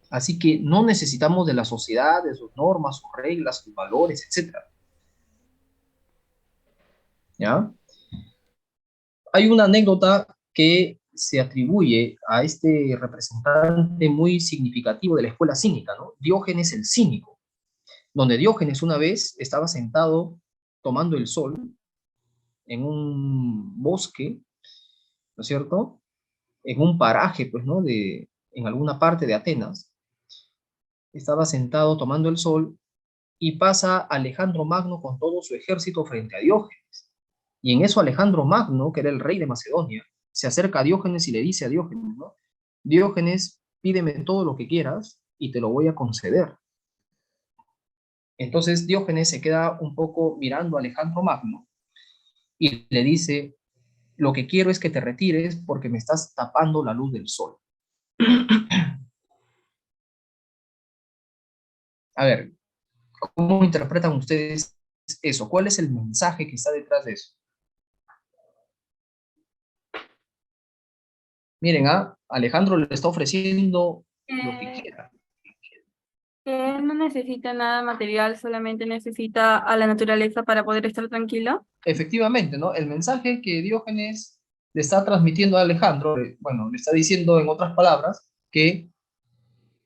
Así que no necesitamos de la sociedad, de sus normas, sus reglas, sus valores, etcétera. ¿Ya? Hay una anécdota que se atribuye a este representante muy significativo de la escuela cínica, ¿no? Diógenes el Cínico, donde Diógenes una vez estaba sentado tomando el sol en un bosque, ¿no es cierto? En un paraje, pues, ¿no? En alguna parte de Atenas. Estaba sentado tomando el sol y pasa Alejandro Magno con todo su ejército frente a Diógenes. Y en eso Alejandro Magno, que era el rey de Macedonia, se acerca a Diógenes y le dice a Diógenes, ¿no? Diógenes, pídeme todo lo que quieras y te lo voy a conceder. Entonces Diógenes se queda un poco mirando a Alejandro Magno y le dice, lo que quiero es que te retires porque me estás tapando la luz del sol. A ver, ¿cómo interpretan ustedes eso? ¿Cuál es el mensaje que está detrás de eso? Miren, Alejandro le está ofreciendo lo que Eh, quiera. que él no necesita nada material, solamente necesita a la naturaleza para poder estar tranquilo. Efectivamente, ¿no? El mensaje que Diógenes le está transmitiendo a Alejandro, bueno, le está diciendo en otras palabras que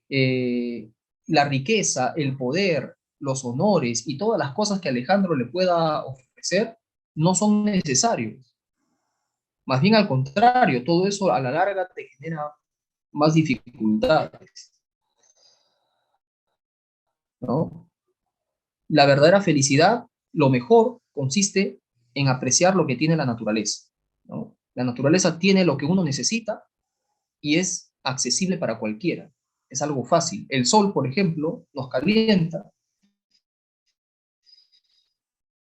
la riqueza, el poder, los honores y todas las cosas que Alejandro le pueda ofrecer no son necesarios. Más bien al contrario, todo eso a la larga te genera más dificultades, ¿no? La verdadera felicidad, lo mejor, consiste en apreciar lo que tiene la naturaleza, ¿no? La naturaleza tiene lo que uno necesita y es accesible para cualquiera. Es algo fácil. El sol, por ejemplo, nos calienta,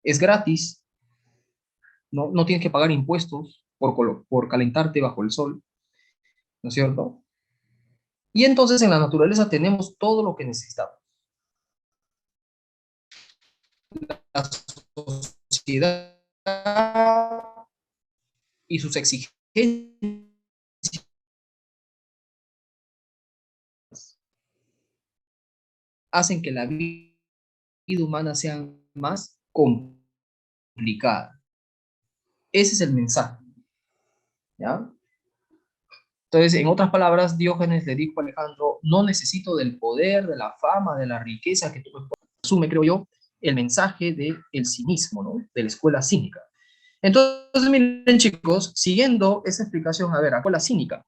es gratis, no tienes que pagar impuestos por calentarte bajo el sol, ¿no es cierto? Y entonces en la naturaleza tenemos todo lo que necesitamos. La sociedad y sus exigencias hacen que la vida humana sea más complicada. Ese es el mensaje, ¿ya? Entonces, en otras palabras, Diógenes le dijo a Alejandro, no necesito del poder, de la fama, de la riqueza que tú me puedas. Asume, creo yo, el mensaje del cinismo, ¿no? De la escuela cínica. Entonces, miren chicos, siguiendo esa explicación, a ver, la escuela cínica.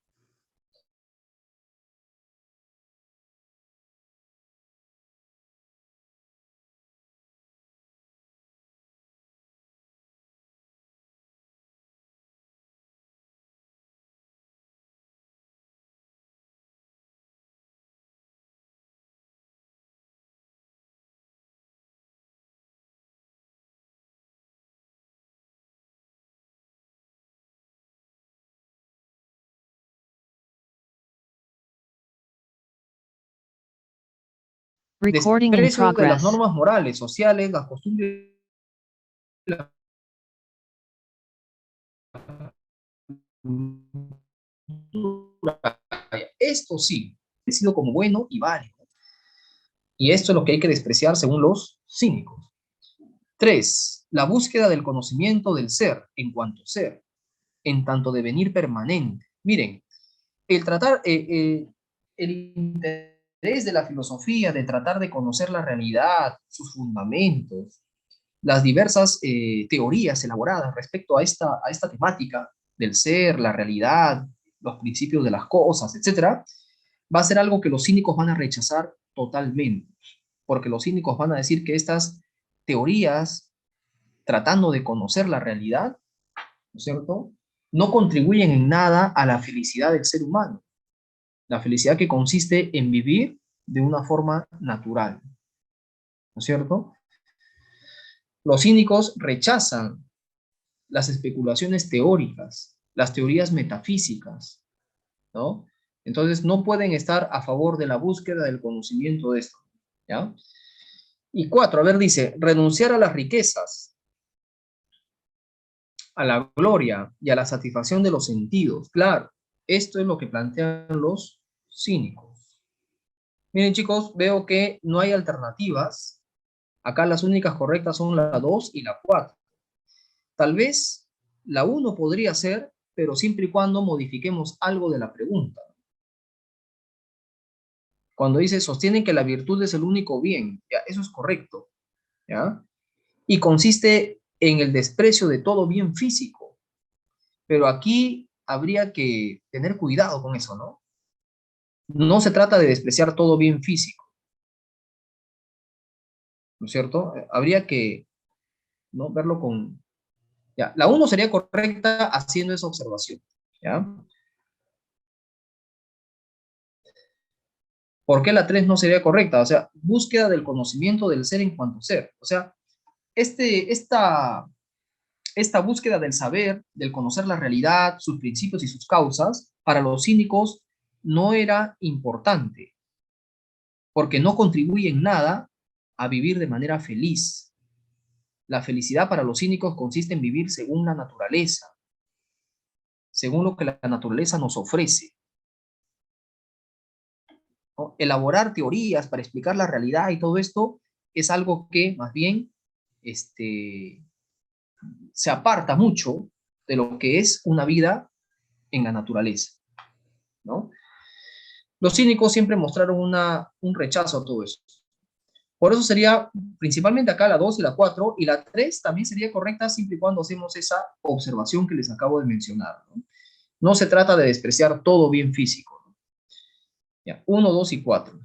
Recording in Desprecio de las progress. normas morales, sociales, las costumbres, la cultura. Esto sí, es sido como bueno y válido. Y esto es lo que hay que despreciar según los cínicos. Tres, la búsqueda del conocimiento del ser en cuanto ser, en tanto devenir permanente. Miren, el interés de la filosofía de tratar de conocer la realidad, sus fundamentos, las diversas teorías elaboradas respecto a esta temática del ser, la realidad, los principios de las cosas, etcétera, va a ser algo que los cínicos van a rechazar totalmente, porque los cínicos van a decir que estas teorías, tratando de conocer la realidad, ¿no es cierto?, no contribuyen en nada a la felicidad del ser humano, la felicidad que consiste en vivir de una forma natural, ¿no es cierto? Los cínicos rechazan las especulaciones teóricas, las teorías metafísicas, ¿no? Entonces no pueden estar a favor de la búsqueda del conocimiento de esto, ¿ya? Y cuatro, a ver, dice, renunciar a las riquezas, a la gloria y a la satisfacción de los sentidos. Claro, esto es lo que plantean los cínicos. Miren, chicos, veo que no hay alternativas. Acá las únicas correctas son la 2 y la 4. Tal vez la 1 podría ser, pero siempre y cuando modifiquemos algo de la pregunta. Cuando dice, sostienen que la virtud es el único bien, ya, eso es correcto, ¿ya? Y consiste en el desprecio de todo bien físico. Pero aquí habría que tener cuidado con eso, ¿no? No se trata de despreciar todo bien físico, ¿no es cierto? Habría que, ¿no?, verlo con... Ya, la 1 sería correcta haciendo esa observación, ¿ya? ¿Por qué la 3 no sería correcta? O sea, búsqueda del conocimiento del ser en cuanto ser. O sea, esta búsqueda del saber, del conocer la realidad, sus principios y sus causas, para los cínicos no era importante, porque no contribuye en nada a vivir de manera feliz. La felicidad para los cínicos consiste en vivir según la naturaleza, según lo que la naturaleza nos ofrece, ¿no? Elaborar teorías para explicar la realidad y todo esto es algo que más bien se aparta mucho de lo que es una vida en la naturaleza, ¿no? Los cínicos siempre mostraron un rechazo a todo eso. Por eso sería principalmente acá la 2 y la 4, y la 3 también sería correcta siempre y cuando hacemos esa observación que les acabo de mencionar, ¿no? No se trata de despreciar todo bien físico, ¿no? Ya, 1, 2 y 4.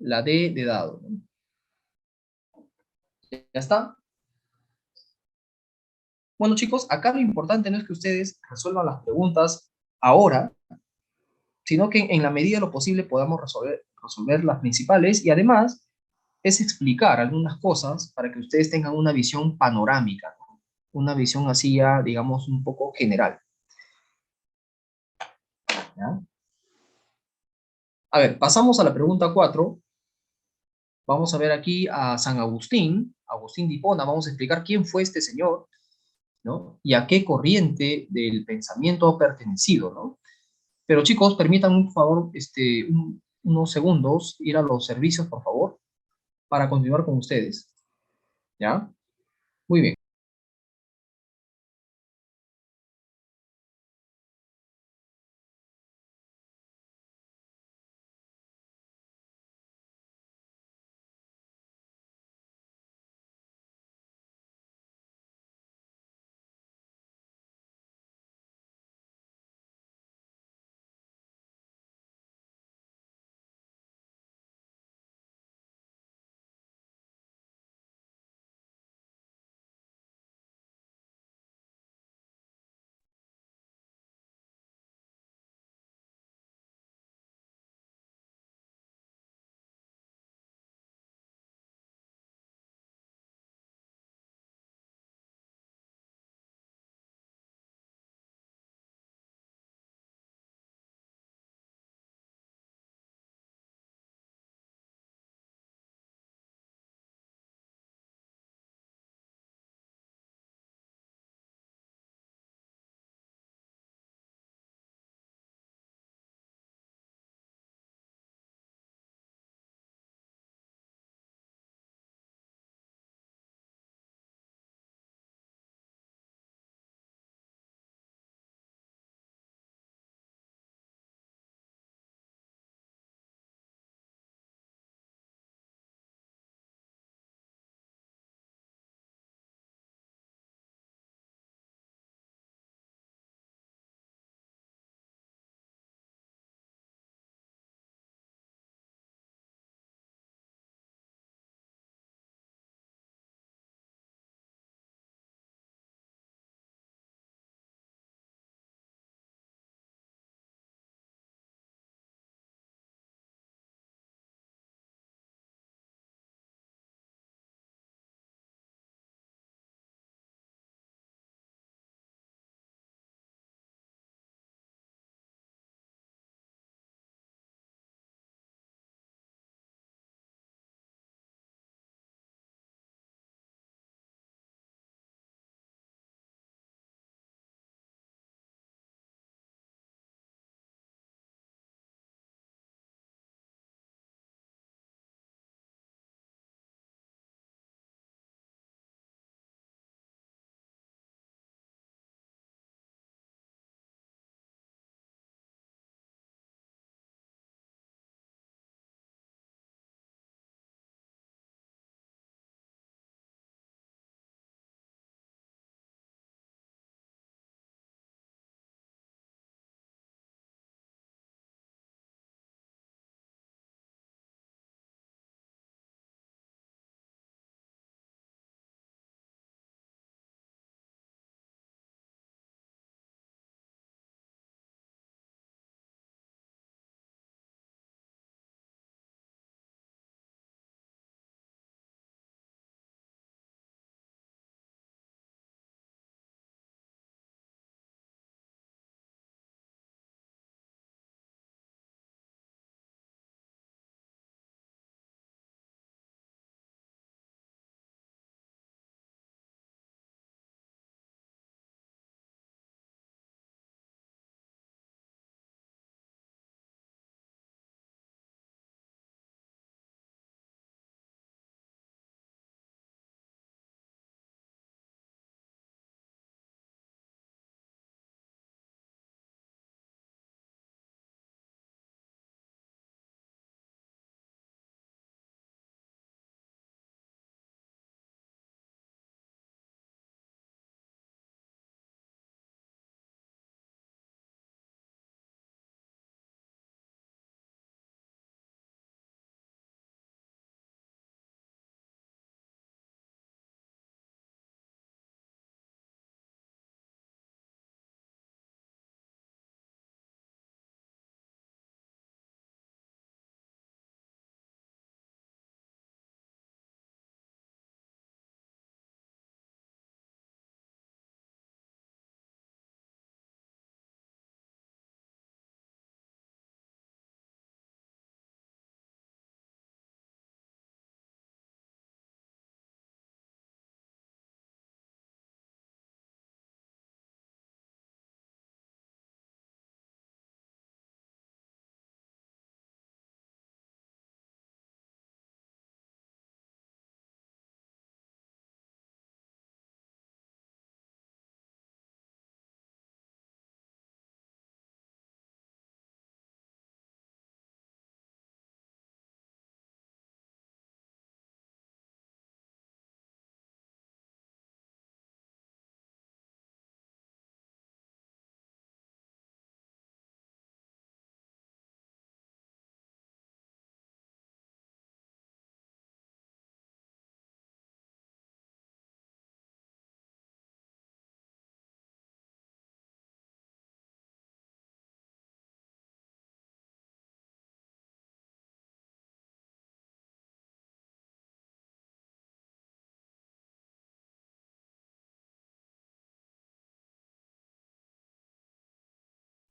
La D de dado, ¿no? ¿Ya está? Bueno, chicos, acá lo importante no es que ustedes resuelvan las preguntas ahora, sino que en la medida de lo posible podamos resolver las principales, y además es explicar algunas cosas para que ustedes tengan una visión panorámica, ¿no? Una visión así ya, digamos, un poco general, ¿ya? A ver, pasamos a la pregunta 4. Vamos a ver aquí a San Agustín, Agustín de Hipona. Vamos a explicar quién fue este señor, ¿no? Y a qué corriente del pensamiento ha pertenecido, ¿no? Pero chicos, permítanme por favor unos segundos ir a los servicios, por favor, para continuar con ustedes, ¿ya? Muy bien.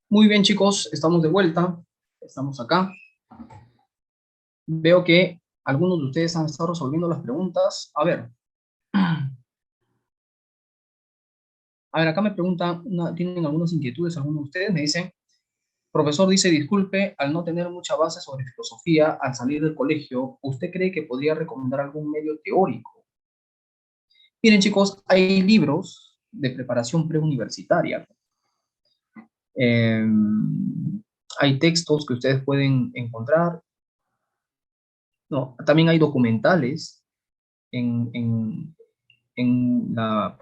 Muy bien, chicos, estamos de vuelta. Estamos acá. Veo que algunos de ustedes han estado resolviendo las preguntas. A ver, acá me preguntan, ¿tienen algunas inquietudes? Algunos de ustedes me dicen, profesor dice, disculpe, al no tener mucha base sobre filosofía al salir del colegio, ¿usted cree que podría recomendar algún medio teórico? Miren, chicos, hay libros de preparación preuniversitaria. Eh, Hay textos que ustedes pueden encontrar. No, también hay documentales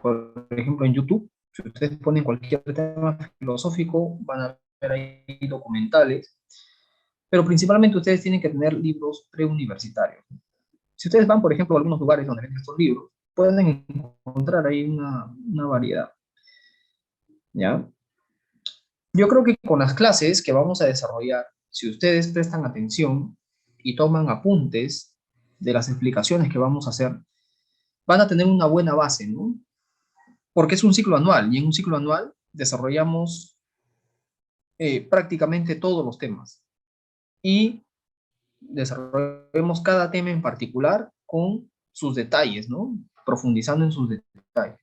por ejemplo, en YouTube. Si ustedes ponen cualquier tema filosófico, van a ver ahí documentales. Pero principalmente ustedes tienen que tener libros preuniversitarios. Si ustedes van, por ejemplo, a algunos lugares donde venden estos libros, pueden encontrar ahí una variedad. ¿Ya? Yo creo que con las clases que vamos a desarrollar, si ustedes prestan atención y toman apuntes de las explicaciones que vamos a hacer, van a tener una buena base, ¿no? Porque es un ciclo anual y en un ciclo anual desarrollamos prácticamente todos los temas y desarrollamos cada tema en particular con sus detalles, ¿no? Profundizando en sus detalles.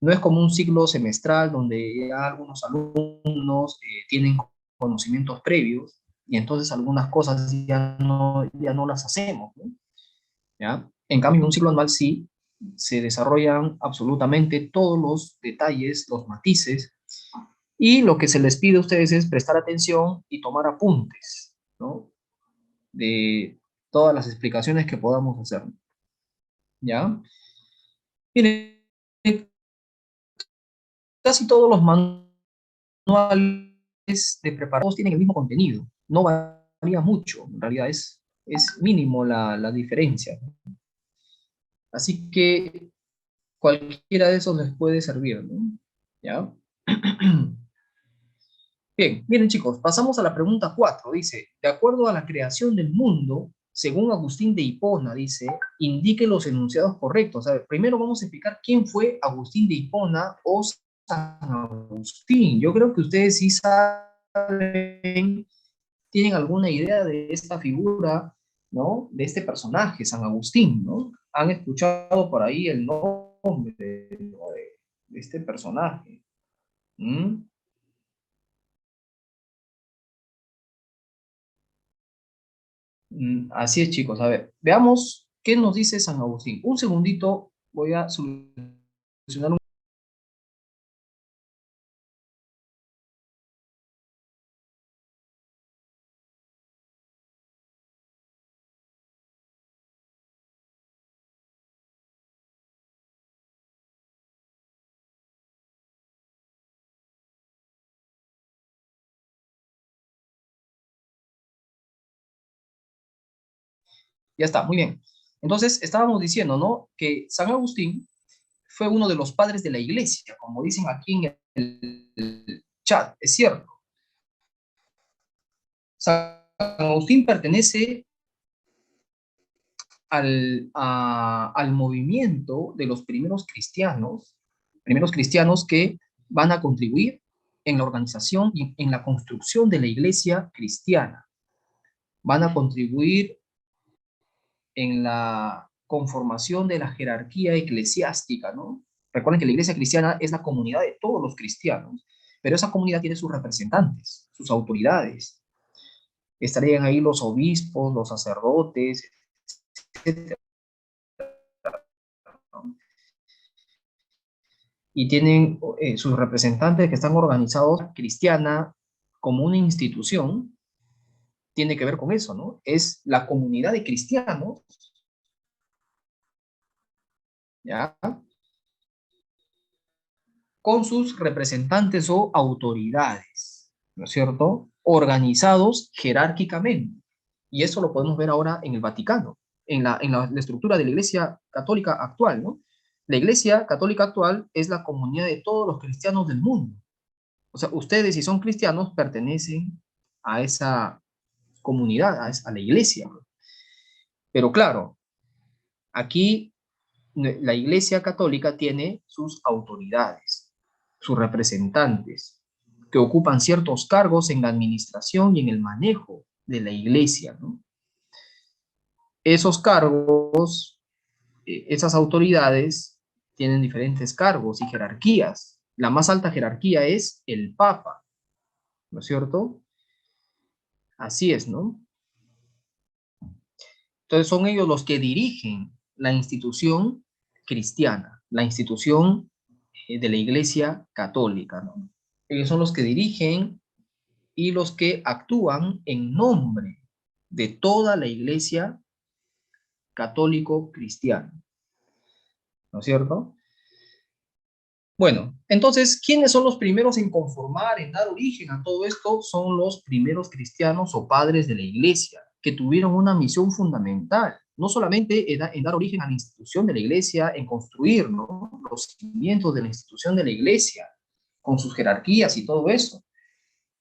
No es como un ciclo semestral donde ya algunos alumnos tienen conocimientos previos y entonces algunas cosas ya no las hacemos, ¿no? ¿Ya? En cambio, en un ciclo anual sí se desarrollan absolutamente todos los detalles, los matices, y lo que se les pide a ustedes es prestar atención y tomar apuntes, ¿no? De todas las explicaciones que podamos hacer, ¿ya? Miren, casi todos los manuales de preparados tienen el mismo contenido, no varía mucho, en realidad es mínimo la diferencia. Así que cualquiera de esos les puede servir, ¿no? ¿Ya? Bien, miren chicos, pasamos a la pregunta 4. Dice, de acuerdo a la creación del mundo, según Agustín de Hipona, dice, indique los enunciados correctos. A ver, primero vamos a explicar quién fue Agustín de Hipona o San Agustín. Yo creo que ustedes sí saben, tienen alguna idea de esta figura, ¿no? De este personaje, San Agustín, ¿no? Han escuchado por ahí el nombre, ¿no? de este personaje. ¿Mm? Así es, chicos. A ver, veamos qué nos dice San Agustín. Un segundito, voy a solucionar un... Ya está, muy bien. Entonces, estábamos diciendo, ¿no? Que San Agustín fue uno de los padres de la iglesia, como dicen aquí en el chat, es cierto. San Agustín pertenece al movimiento de los primeros cristianos que van a contribuir en la organización y en la construcción de la iglesia cristiana. Van a contribuir en la conformación de la jerarquía eclesiástica, ¿no? Recuerden que la iglesia cristiana es la comunidad de todos los cristianos, pero esa comunidad tiene sus representantes, sus autoridades. Estarían ahí los obispos, los sacerdotes, etcétera, ¿no? Y tienen sus representantes que están organizados cristiana como una institución, tiene que ver con eso, ¿no? Es la comunidad de cristianos, ¿ya? Con sus representantes o autoridades, ¿no es cierto? Organizados jerárquicamente. Y eso lo podemos ver ahora en el Vaticano, en la estructura de la Iglesia Católica actual, ¿no? La Iglesia Católica actual es la comunidad de todos los cristianos del mundo. O sea, ustedes, si son cristianos, pertenecen a esa comunidad, a la iglesia. Pero claro, aquí la Iglesia Católica tiene sus autoridades, sus representantes. que ocupan ciertos cargos en la administración y en el manejo de la iglesia, ¿no? Esos cargos, esas autoridades tienen diferentes cargos y jerarquías. La más alta jerarquía es el Papa, ¿no es cierto? Así es, ¿no? Entonces son ellos los que dirigen la institución cristiana, la institución de la Iglesia Católica, ¿no? Ellos son los que dirigen y los que actúan en nombre de toda la Iglesia católico-cristiana, ¿no es cierto? Bueno, entonces, ¿quiénes son los primeros en conformar, en dar origen a todo esto? Son los primeros cristianos o padres de la Iglesia, que tuvieron una misión fundamental, no solamente en dar origen a la institución de la Iglesia, en construir, ¿no?, los cimientos de la institución de la Iglesia, con sus jerarquías y todo eso,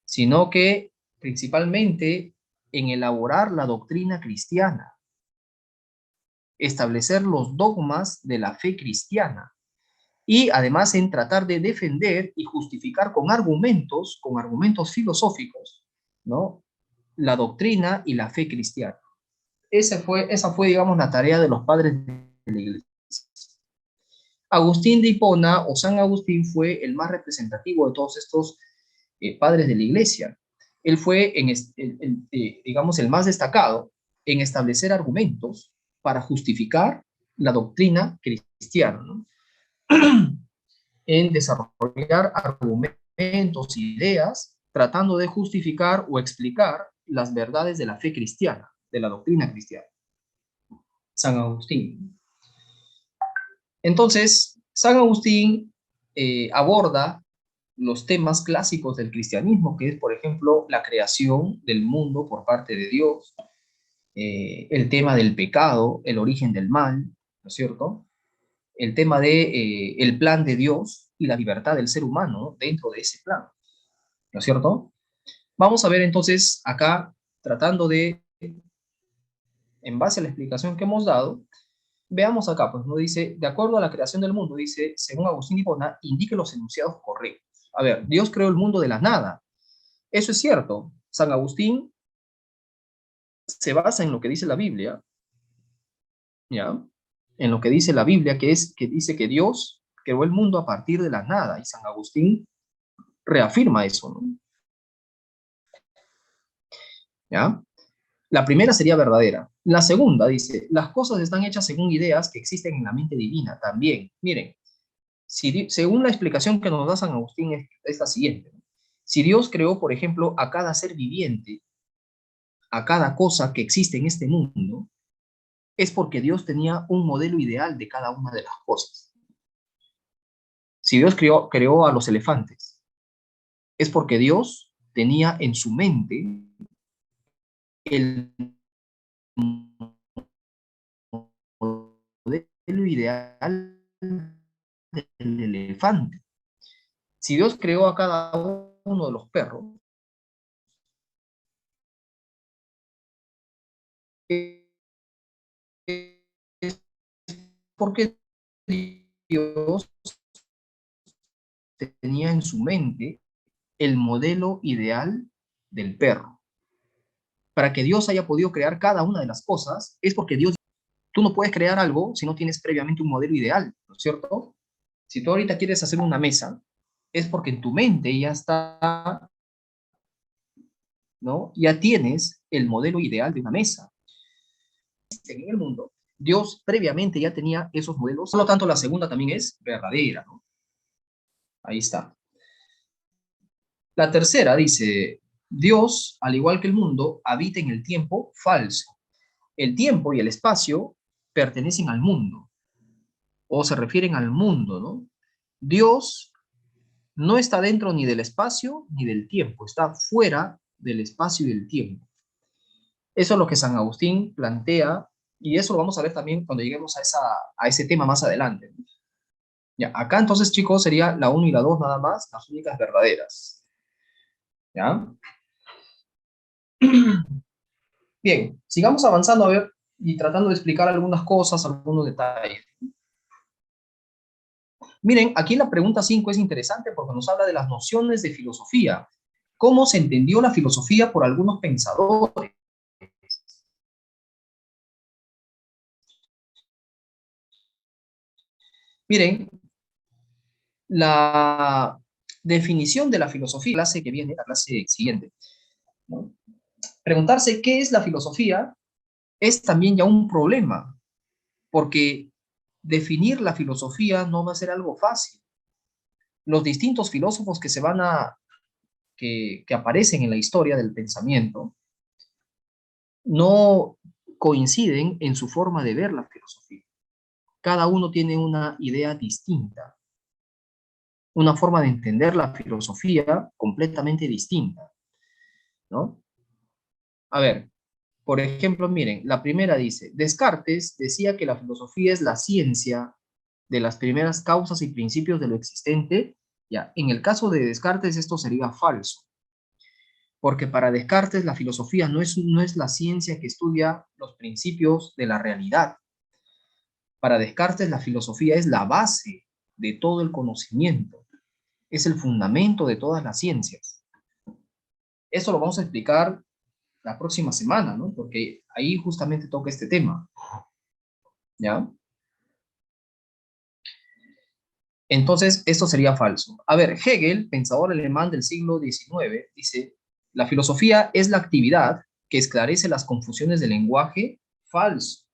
sino que principalmente en elaborar la doctrina cristiana, establecer los dogmas de la fe cristiana, y además en tratar de defender y justificar con argumentos filosóficos, ¿no?, la doctrina y la fe cristiana. Esa fue, digamos, la tarea de los padres de la Iglesia. Agustín de Hipona o San Agustín fue el más representativo de todos estos padres de la Iglesia. Él fue, digamos, el más destacado en establecer argumentos para justificar la doctrina cristiana, ¿no?, en desarrollar argumentos, ideas, tratando de justificar o explicar las verdades de la fe cristiana, de la doctrina cristiana. San Agustín. Entonces, San Agustín aborda los temas clásicos del cristianismo, que es, por ejemplo, la creación del mundo por parte de Dios, el tema del pecado, el origen del mal, ¿no es cierto?, el tema de el plan de Dios y la libertad del ser humano dentro de ese plan, ¿no es cierto? Vamos a ver entonces acá, tratando de, en base a la explicación que hemos dado, veamos acá, pues no dice, de acuerdo a la creación del mundo, dice, según Agustín de Hipona, indique los enunciados correctos. A ver, Dios creó el mundo de la nada. Eso es cierto. San Agustín se basa en lo que dice la Biblia, ¿ya? En lo que dice la Biblia, que dice que Dios creó el mundo a partir de la nada, y San Agustín reafirma eso, ¿no? ¿Ya? La primera sería verdadera. La segunda dice, las cosas están hechas según ideas que existen en la mente divina también. Miren, según la explicación que nos da San Agustín es la siguiente. Si Dios creó, por ejemplo, a cada ser viviente, a cada cosa que existe en este mundo, es porque Dios tenía un modelo ideal de cada una de las cosas. Si Dios creó a los elefantes, es porque Dios tenía en su mente el modelo ideal del elefante. Si Dios creó a cada uno de los perros, es porque Dios tenía en su mente el modelo ideal del perro. Para que Dios haya podido crear cada una de las cosas, es porque tú no puedes crear algo si no tienes previamente un modelo ideal, ¿no es cierto? Si tú ahorita quieres hacer una mesa, es porque en tu mente ya está, ¿no?, ya tienes el modelo ideal de una mesa. En el mundo, Dios previamente ya tenía esos modelos, por lo tanto la segunda también es verdadera, ¿no? Ahí está. La tercera dice, Dios, al igual que el mundo, habita en el tiempo falso. El tiempo y el espacio pertenecen al mundo, o se refieren al mundo, ¿no? Dios no está dentro ni del espacio ni del tiempo, está fuera del espacio y del tiempo. Eso es lo que San Agustín plantea, y eso lo vamos a ver también cuando lleguemos a ese tema más adelante. Ya, acá entonces, chicos, sería la 1 y la 2 nada más, las únicas verdaderas. ¿Ya? Bien, sigamos avanzando a ver y tratando de explicar algunas cosas, algunos detalles. Miren, aquí la pregunta 5 es interesante porque nos habla de las nociones de filosofía. ¿Cómo se entendió la filosofía por algunos pensadores? Miren, la definición de la filosofía, la clase que viene, la clase siguiente, ¿no? Preguntarse qué es la filosofía es también ya un problema, porque definir la filosofía no va a ser algo fácil. Los distintos filósofos que aparecen en la historia del pensamiento no coinciden en su forma de ver la filosofía. Cada uno tiene una idea distinta, una forma de entender la filosofía completamente distinta, ¿no? A ver, por ejemplo, miren, la primera dice, Descartes decía que la filosofía es la ciencia de las primeras causas y principios de lo existente. Ya, en el caso de Descartes esto sería falso, porque para Descartes la filosofía no es la ciencia que estudia los principios de la realidad. Para Descartes la filosofía es la base de todo el conocimiento, es el fundamento de todas las ciencias. Eso lo vamos a explicar la próxima semana, ¿no? Porque ahí justamente toca este tema, ¿ya? Entonces, esto sería falso. A ver, Hegel, pensador alemán del siglo XIX, dice, la filosofía es la actividad que esclarece las confusiones del lenguaje. Falso.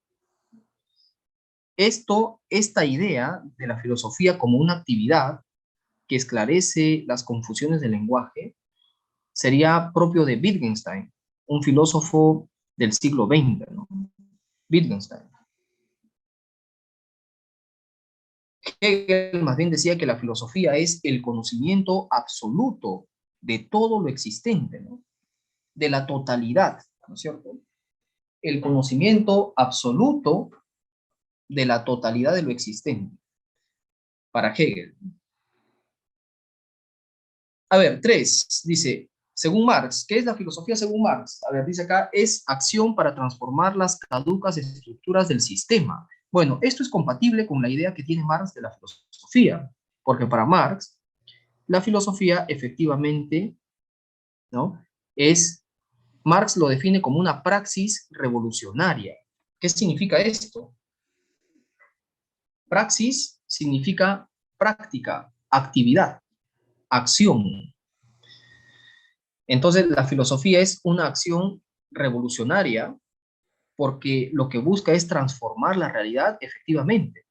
Esta idea de la filosofía como una actividad que esclarece las confusiones del lenguaje sería propio de Wittgenstein, un filósofo del siglo XX, ¿no? Wittgenstein. Hegel más bien decía que la filosofía es el conocimiento absoluto de todo lo existente, ¿no? De la totalidad, ¿no es cierto? El conocimiento absoluto de la totalidad de lo existente, para Hegel. A ver, 3, dice, según Marx, ¿qué es la filosofía según Marx? A ver, dice acá, es acción para transformar las caducas estructuras del sistema. Bueno, esto es compatible con la idea que tiene Marx de la filosofía, porque para Marx, la filosofía efectivamente, ¿no? Marx lo define como una praxis revolucionaria. ¿Qué significa esto? Praxis significa práctica, actividad, acción. Entonces, la filosofía es una acción revolucionaria porque lo que busca es transformar la realidad efectivamente.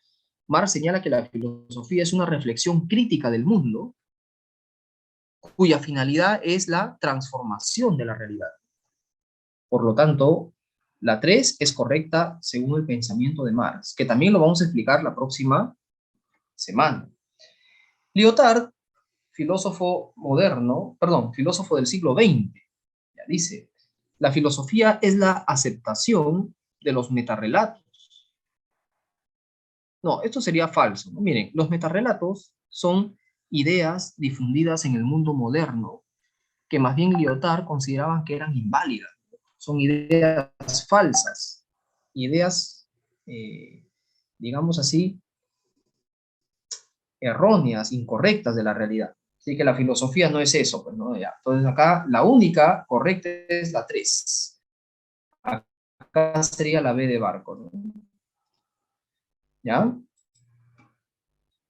Marx señala que la filosofía es una reflexión crítica del mundo cuya finalidad es la transformación de la realidad. Por lo tanto, la 3 es correcta según el pensamiento de Marx, que también lo vamos a explicar la próxima semana. Lyotard, filósofo moderno, perdón, filósofo del siglo XX, ya dice, la filosofía es la aceptación de los metarrelatos. No, esto sería falso, ¿no? Miren, los metarrelatos son ideas difundidas en el mundo moderno, que más bien Lyotard consideraban que eran inválidas. Son ideas falsas, ideas, digamos así, erróneas, incorrectas de la realidad. Así que la filosofía no es eso, pues, ¿no? Ya. Entonces acá la única correcta es la 3. Acá sería la B de barco, ¿no? ¿Ya?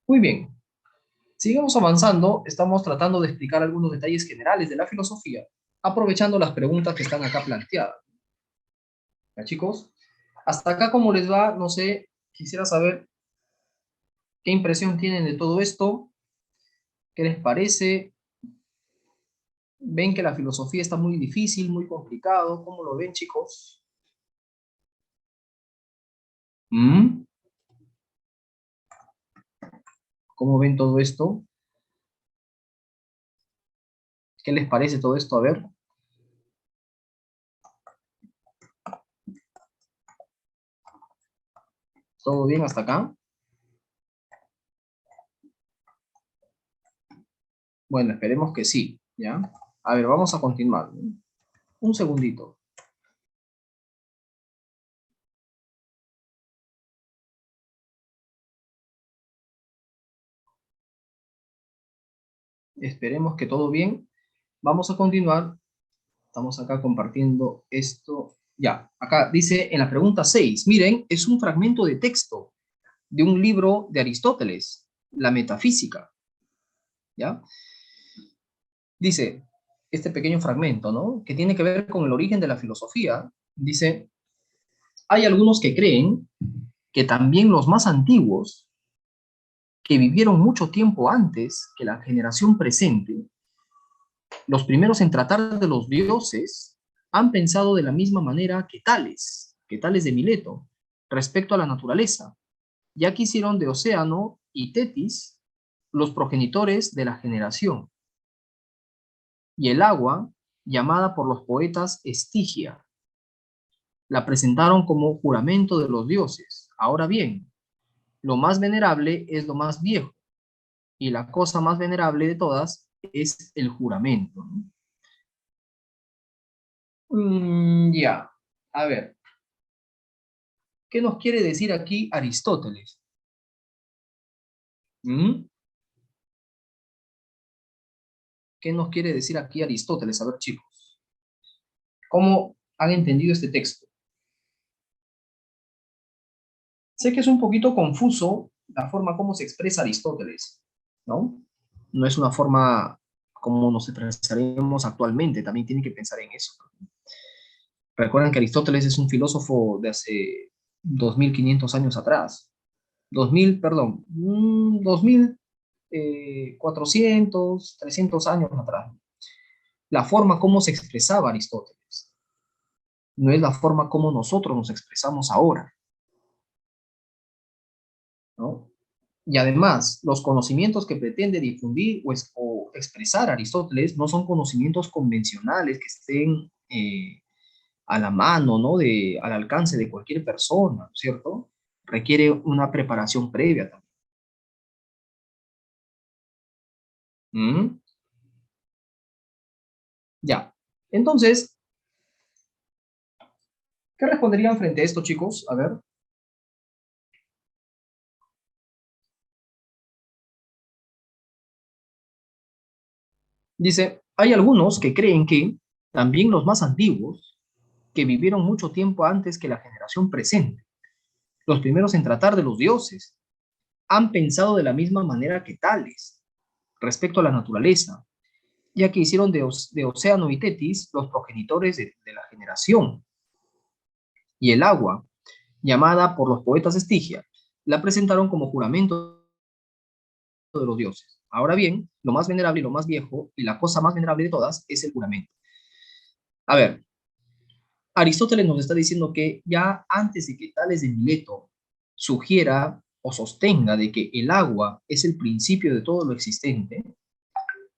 Muy bien. Sigamos avanzando. Estamos tratando de explicar algunos detalles generales de la filosofía, aprovechando las preguntas que están acá planteadas. ¿Ya, chicos? Hasta acá, ¿cómo les va? No sé, quisiera saber qué impresión tienen de todo esto. ¿Qué les parece? ¿Ven que la filosofía está muy difícil, muy complicado? ¿Cómo lo ven, chicos? ¿Mm? ¿Cómo ven todo esto? ¿Qué les parece todo esto? A ver. ¿Todo bien hasta acá? Bueno, esperemos que sí, ¿ya? A ver, vamos a continuar. Un segundito. Esperemos que todo bien. Vamos a continuar. Estamos acá compartiendo esto. Ya, acá dice en la pregunta 6, miren, es un fragmento de texto de un libro de Aristóteles, La Metafísica. ¿Ya? Dice, este pequeño fragmento, ¿no? Que tiene que ver con el origen de la filosofía. Dice, hay algunos que creen que también los más antiguos, que vivieron mucho tiempo antes que la generación presente, los primeros en tratar de los dioses, han pensado de la misma manera que Tales de Mileto, respecto a la naturaleza, ya que hicieron de Océano y Tetis los progenitores de la generación, y el agua, llamada por los poetas Estigia, la presentaron como juramento de los dioses. Ahora bien, lo más venerable es lo más viejo, y la cosa más venerable de todas es el juramento. Ya, a ver, ¿qué nos quiere decir aquí Aristóteles? ¿Mm? ¿Qué nos quiere decir aquí Aristóteles? A ver, chicos, ¿cómo han entendido este texto? Sé que es un poquito confuso la forma como se expresa Aristóteles, ¿no? No es una forma como nos expresaríamos actualmente, también tienen que pensar en eso. Recuerden que Aristóteles es un filósofo de hace 2500 años atrás. 2000, perdón, 2400, 300 años atrás. La forma como se expresaba Aristóteles no es la forma como nosotros nos expresamos ahora, ¿no? Y además, los conocimientos que pretende difundir o expresar Aristóteles no son conocimientos convencionales que estén a la mano, ¿no? Al alcance de cualquier persona, ¿cierto? Requiere una preparación previa también. ¿Mm? Ya. Entonces, ¿qué responderían frente a esto, chicos? A ver. Dice, hay algunos que creen que también los más antiguos, que vivieron mucho tiempo antes que la generación presente, los primeros en tratar de los dioses, han pensado de la misma manera que tales respecto a la naturaleza, ya que hicieron de Océano y Tetis los progenitores de la generación, y el agua, llamada por los poetas Estigia, la presentaron como juramento de los dioses. Ahora bien, lo más venerable y lo más viejo, y la cosa más venerable de todas, es el juramento. A ver, Aristóteles nos está diciendo que ya antes de que Tales de Mileto sugiera o sostenga de que el agua es el principio de todo lo existente,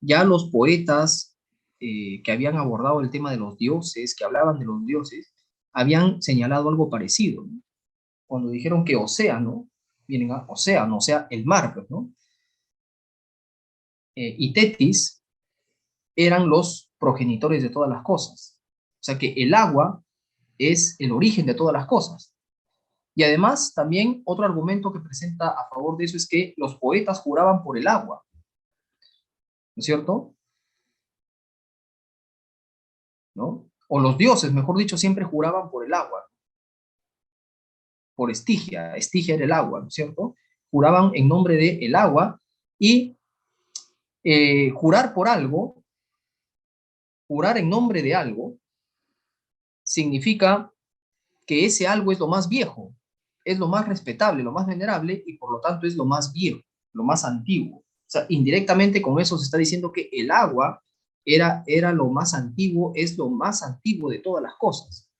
ya los poetas que habían abordado el tema de los dioses, que hablaban de los dioses, habían señalado algo parecido, ¿no? Cuando dijeron que océano, vienen a océano, o sea, el mar, pues, ¿no? Y Tetis eran los progenitores de todas las cosas. O sea que el agua es el origen de todas las cosas. Y además, también otro argumento que presenta a favor de eso es que los poetas juraban por el agua, ¿no es cierto? ¿No? O los dioses, mejor dicho, siempre juraban por el agua, por Estigia. Estigia era el agua, ¿no es cierto? Juraban en nombre del agua y jurar por algo, jurar en nombre de algo, significa que ese algo es lo más viejo, es lo más respetable, lo más venerable y por lo tanto es lo más viejo, lo más antiguo. O sea, indirectamente con eso se está diciendo que el agua era lo más antiguo, es lo más antiguo de todas las cosas.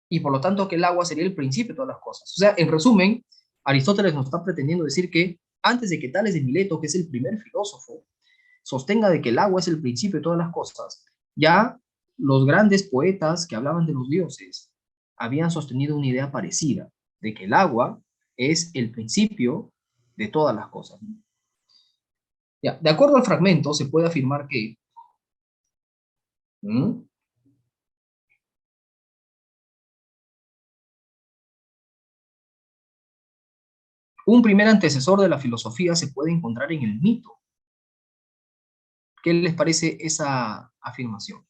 Y por lo tanto que el agua sería el principio de todas las cosas. O sea, en resumen, Aristóteles nos está pretendiendo decir que antes de que Tales de Mileto, que es el primer filósofo, sostenga de que el agua es el principio de todas las cosas, ya los grandes poetas que hablaban de los dioses habían sostenido una idea parecida, de que el agua es el principio de todas las cosas. Ya, de acuerdo al fragmento, se puede afirmar que ¿Mm? Un primer antecesor de la filosofía se puede encontrar en el mito, ¿Qué les parece esa afirmación?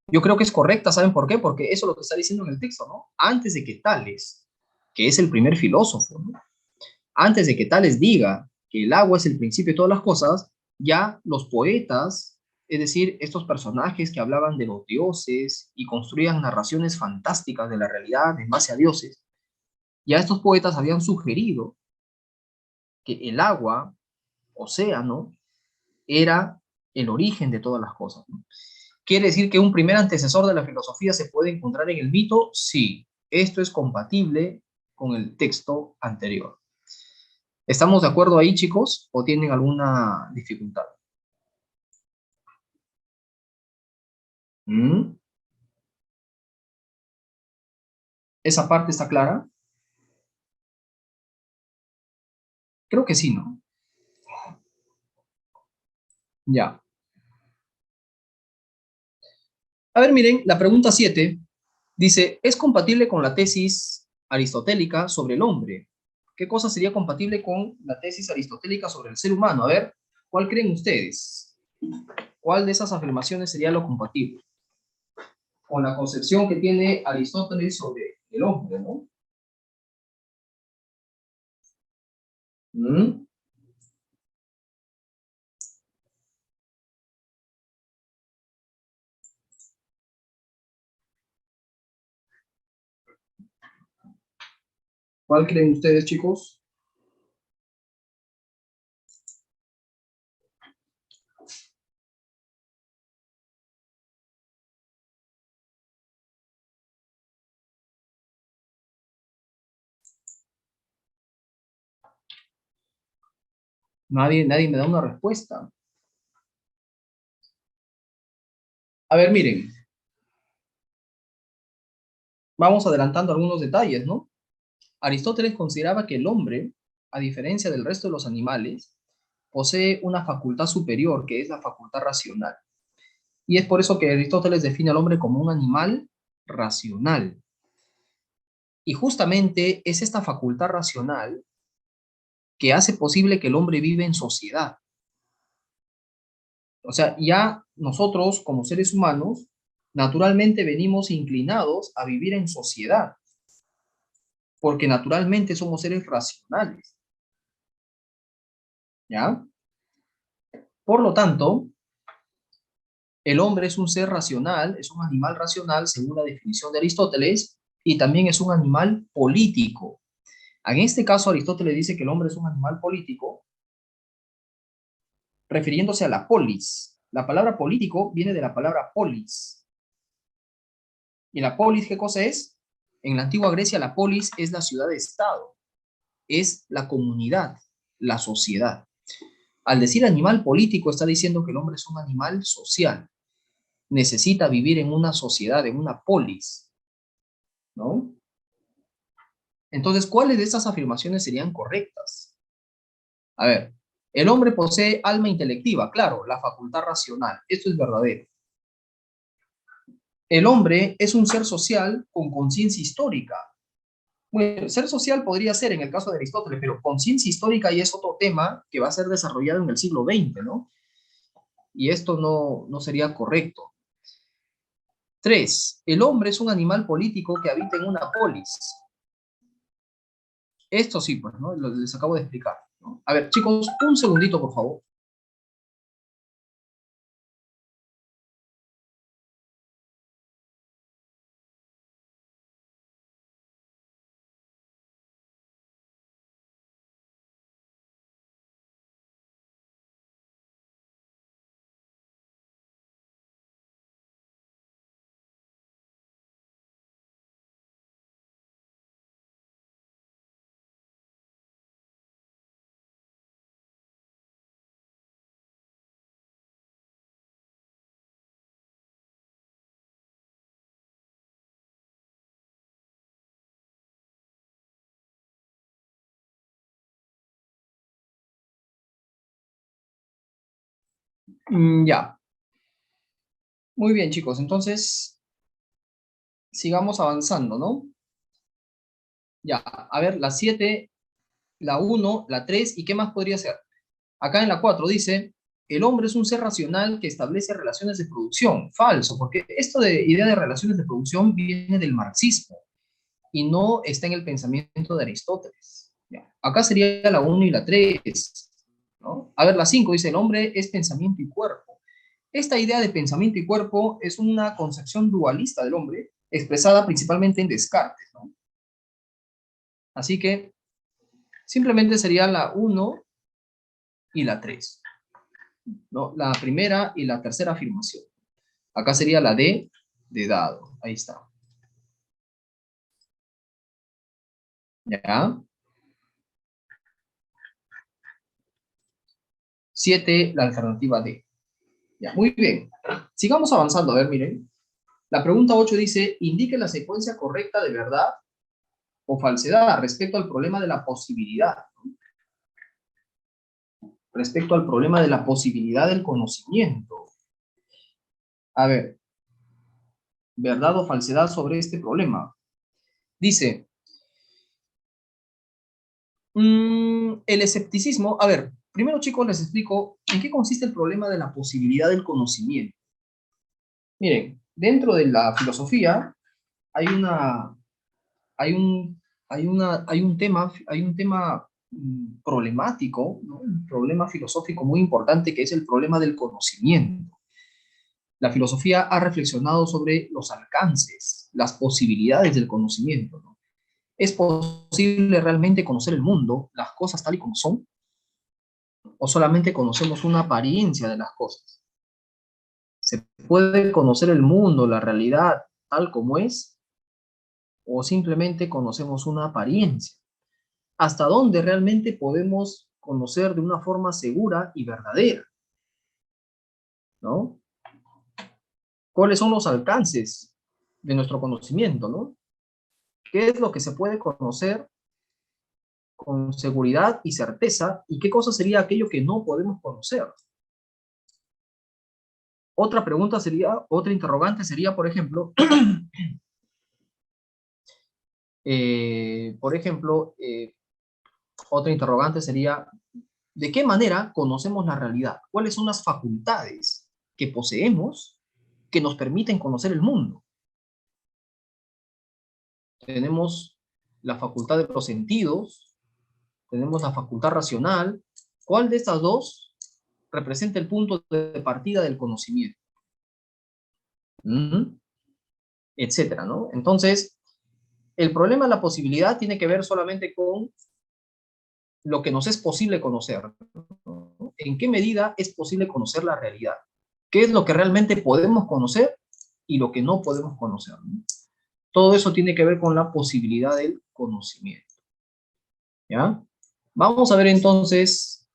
Yo creo que es correcta, ¿saben por qué? Porque eso es lo que está diciendo en el texto, ¿no? Antes de que Tales, que es el primer filósofo, ¿no? Antes de que Tales diga que el agua es el principio de todas las cosas, ya los poetas, es decir, estos personajes que hablaban de los dioses y construían narraciones fantásticas de la realidad en base a dioses, ya estos poetas habían sugerido que el agua, océano, era el origen de todas las cosas, ¿no? ¿Quiere decir que un primer antecesor de la filosofía se puede encontrar en el mito? Sí, esto es compatible con el texto anterior. ¿Estamos de acuerdo ahí, chicos? ¿O tienen alguna dificultad? ¿Mm? ¿Esa parte está clara? Creo que sí, ¿no? Ya. A ver, miren, la pregunta 7 dice, ¿es compatible con la tesis aristotélica sobre el hombre? ¿Qué cosa sería compatible con la tesis aristotélica sobre el ser humano? A ver, ¿cuál creen ustedes? ¿Cuál de esas afirmaciones sería lo compatible con la concepción que tiene Aristóteles sobre el hombre, ¿no? ¿Mm? ¿Cuál creen ustedes, chicos? Nadie me da una respuesta. A ver, miren, vamos adelantando algunos detalles, ¿no? Aristóteles consideraba que el hombre, a diferencia del resto de los animales, posee una facultad superior, que es la facultad racional. Y es por eso que Aristóteles define al hombre como un animal racional. Y justamente es esta facultad racional que hace posible que el hombre viva en sociedad. O sea, ya nosotros como seres humanos, naturalmente venimos inclinados a vivir en sociedad, porque naturalmente somos seres racionales, ¿ya? Por lo tanto, el hombre es un ser racional, es un animal racional, según la definición de Aristóteles, y también es un animal político. En este caso, Aristóteles dice que el hombre es un animal político, refiriéndose a la polis. La palabra político viene de la palabra polis. ¿Y la polis qué cosa es? En la antigua Grecia, la polis es la ciudad de estado, es la comunidad, la sociedad. Al decir animal político, está diciendo que el hombre es un animal social. Necesita vivir en una sociedad, en una polis, ¿no? Entonces, ¿cuáles de estas afirmaciones serían correctas? A ver, el hombre posee alma intelectiva, claro, la facultad racional. Esto es verdadero. El hombre es un ser social con conciencia histórica. Bueno, ser social podría ser en el caso de Aristóteles, pero conciencia histórica ya es otro tema que va a ser desarrollado en el siglo XX, ¿no? Y esto no sería correcto. 3. El hombre es un animal político que habita en una polis. Esto sí, pues, ¿no? Lo les acabo de explicar, ¿no? A ver, chicos, un segundito, por favor. Ya. Muy bien, chicos. Entonces, sigamos avanzando, ¿no? Ya. A ver, la 7, la 1, la 3, ¿y qué más podría ser? Acá en la 4 dice, el hombre es un ser racional que establece relaciones de producción. Falso, porque esto de idea de relaciones de producción viene del marxismo y no está en el pensamiento de Aristóteles. Ya. Acá sería la 1 y la 3, ¿no? A ver, la 5 dice, el hombre es pensamiento y cuerpo. Esta idea de pensamiento y cuerpo es una concepción dualista del hombre, expresada principalmente en Descartes, ¿no? Así que simplemente sería la 1 y la 3, ¿no? La primera y la tercera afirmación. Acá sería la D de dado. Ahí está. ¿Ya? 7, la alternativa D. Ya, muy bien. Sigamos avanzando. A ver, miren. La pregunta 8 dice, indique la secuencia correcta de verdad o falsedad respecto al problema de la posibilidad. Respecto al problema de la posibilidad del conocimiento. A ver, verdad o falsedad sobre este problema. Dice, el escepticismo, a ver, primero chicos les explico en qué consiste el problema de la posibilidad del conocimiento. Miren, dentro de la filosofía hay un tema problemático, ¿no? Un problema filosófico muy importante que es el problema del conocimiento. La filosofía ha reflexionado sobre los alcances, las posibilidades del conocimiento, ¿no? ¿Es posible realmente conocer el mundo, las cosas tal y como son? ¿O solamente conocemos una apariencia de las cosas? ¿Se puede conocer el mundo, la realidad, tal como es? ¿O simplemente conocemos una apariencia? ¿Hasta dónde realmente podemos conocer de una forma segura y verdadera? ¿No? ¿Cuáles son los alcances de nuestro conocimiento, ¿no? ¿Qué es lo que se puede conocer con seguridad y certeza? ¿Y qué cosa sería aquello que no podemos conocer? Otra pregunta sería, otra interrogante sería, por ejemplo, otra interrogante sería, ¿de qué manera conocemos la realidad? ¿Cuáles son las facultades que poseemos que nos permiten conocer el mundo? Tenemos la facultad de los sentidos, tenemos la facultad racional. ¿Cuál de estas dos representa el punto de partida del conocimiento? Etcétera, ¿no? Entonces, el problema de la posibilidad tiene que ver solamente con lo que nos es posible conocer, ¿no? ¿En qué medida es posible conocer la realidad? ¿Qué es lo que realmente podemos conocer y lo que no podemos conocer, ¿no? Todo eso tiene que ver con la posibilidad del conocimiento, ¿ya? Vamos a ver entonces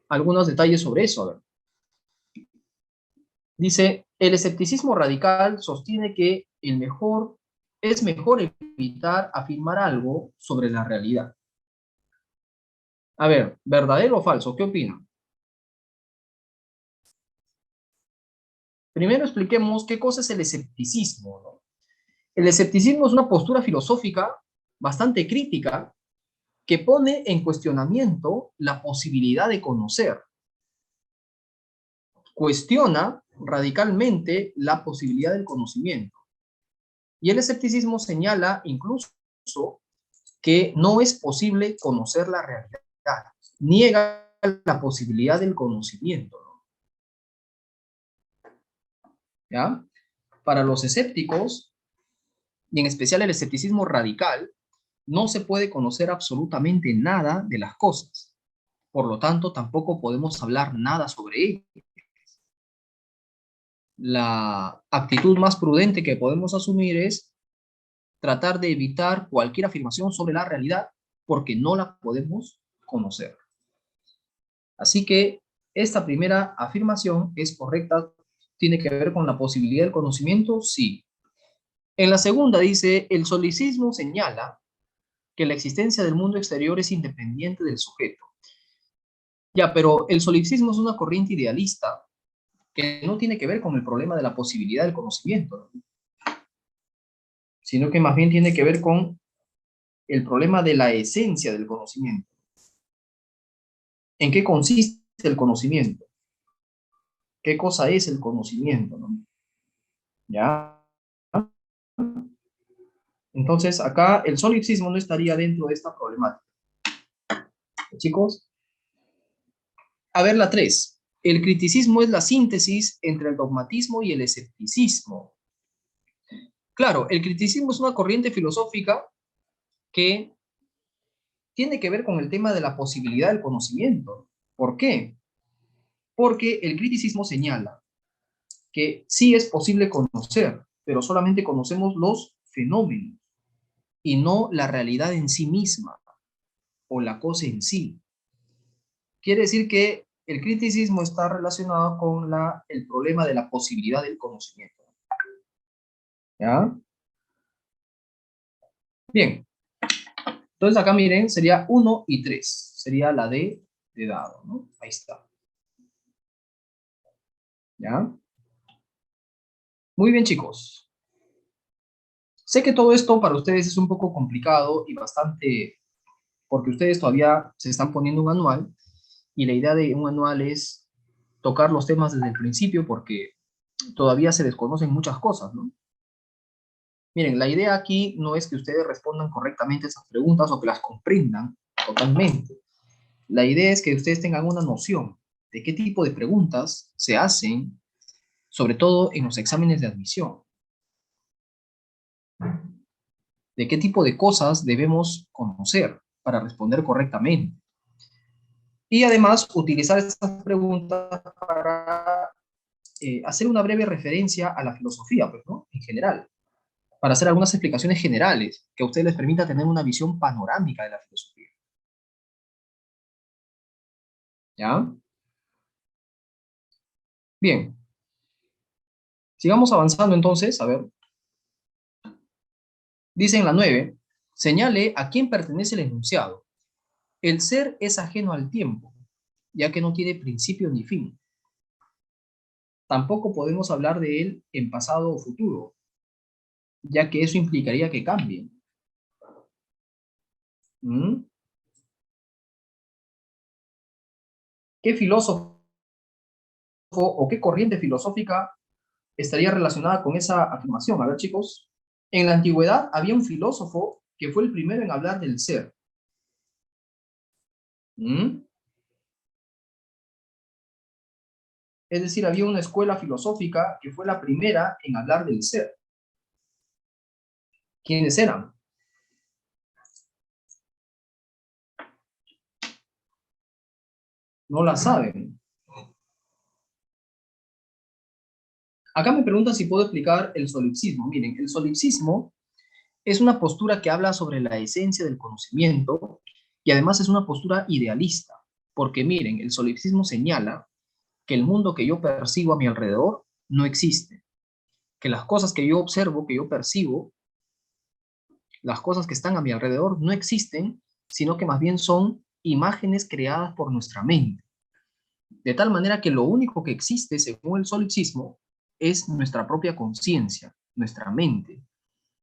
algunos detalles sobre eso. A ver. Dice, el escepticismo radical sostiene que es mejor evitar afirmar algo sobre la realidad. A ver, ¿verdadero o falso? ¿Qué opinan? Primero expliquemos qué cosa es el escepticismo, ¿no? El escepticismo es una postura filosófica bastante crítica que pone en cuestionamiento la posibilidad de conocer. Cuestiona radicalmente la posibilidad del conocimiento. Y el escepticismo señala incluso que no es posible conocer la realidad. Niega la posibilidad del conocimiento, ¿no? ¿Ya? Para los escépticos, y en especial el escepticismo radical, no se puede conocer absolutamente nada de las cosas. Por lo tanto, tampoco podemos hablar nada sobre ellas. La actitud más prudente que podemos asumir es tratar de evitar cualquier afirmación sobre la realidad porque no la podemos conocer. Así que esta primera afirmación es correcta. ¿Tiene que ver con la posibilidad del conocimiento? Sí. En la segunda dice, el solicismo señala que la existencia del mundo exterior es independiente del sujeto. Ya, pero el solicismo es una corriente idealista que no tiene que ver con el problema de la posibilidad del conocimiento, ¿no? Sino que más bien tiene que ver con el problema de la esencia del conocimiento. ¿En qué consiste el conocimiento? qué cosa es el conocimiento, ¿no? ¿Ya? Entonces, acá el solipsismo no estaría dentro de esta problemática. Chicos, a ver la 3. El criticismo es la síntesis entre el dogmatismo y el escepticismo. Claro, el criticismo es una corriente filosófica que tiene que ver con el tema de la posibilidad del conocimiento. ¿Por qué? Porque el criticismo señala que sí es posible conocer, pero solamente conocemos los fenómenos y no la realidad en sí misma o la cosa en sí. Quiere decir que el criticismo está relacionado con el problema de la posibilidad del conocimiento. ¿Ya? Bien. Entonces acá miren, sería 1 y 3. Sería la D de dado, ¿no? Ahí está. ¿Ya? Muy bien, chicos. Sé que todo esto para ustedes es un poco complicado y bastante, porque ustedes todavía se están poniendo un anual, y la idea de un anual es tocar los temas desde el principio porque todavía se desconocen muchas cosas, ¿no? Miren, la idea aquí no es que ustedes respondan correctamente esas preguntas o que las comprendan totalmente. La idea es que ustedes tengan una noción de qué tipo de preguntas se hacen, sobre todo en los exámenes de admisión. De qué tipo de cosas debemos conocer para responder correctamente. Y además utilizar estas preguntas para hacer una breve referencia a la filosofía, pues, ¿no? En general, para hacer algunas explicaciones generales que a ustedes les permita tener una visión panorámica de la filosofía. ¿Ya? Bien. Sigamos avanzando entonces, a ver. Dice en la 9, señale a quién pertenece el enunciado. El ser es ajeno al tiempo, ya que no tiene principio ni fin. Tampoco podemos hablar de él en pasado o futuro, ya que eso implicaría que cambie. ¿Mm? ¿Qué filósofo o qué corriente filosófica estaría relacionada con esa afirmación? A ver, chicos. En la antigüedad había un filósofo que fue el primero en hablar del ser. ¿Mm? Es decir, había una escuela filosófica que fue la primera en hablar del ser. ¿Quiénes eran? No la saben. Acá me preguntan si puedo explicar el solipsismo. Miren, el solipsismo es una postura que habla sobre la esencia del conocimiento y además es una postura idealista, porque miren, el solipsismo señala que el mundo que yo percibo a mi alrededor no existe, que las cosas que yo observo, que yo percibo, las cosas que están a mi alrededor no existen, sino que más bien son imágenes creadas por nuestra mente. De tal manera que lo único que existe, según el solipsismo, es nuestra propia conciencia, nuestra mente.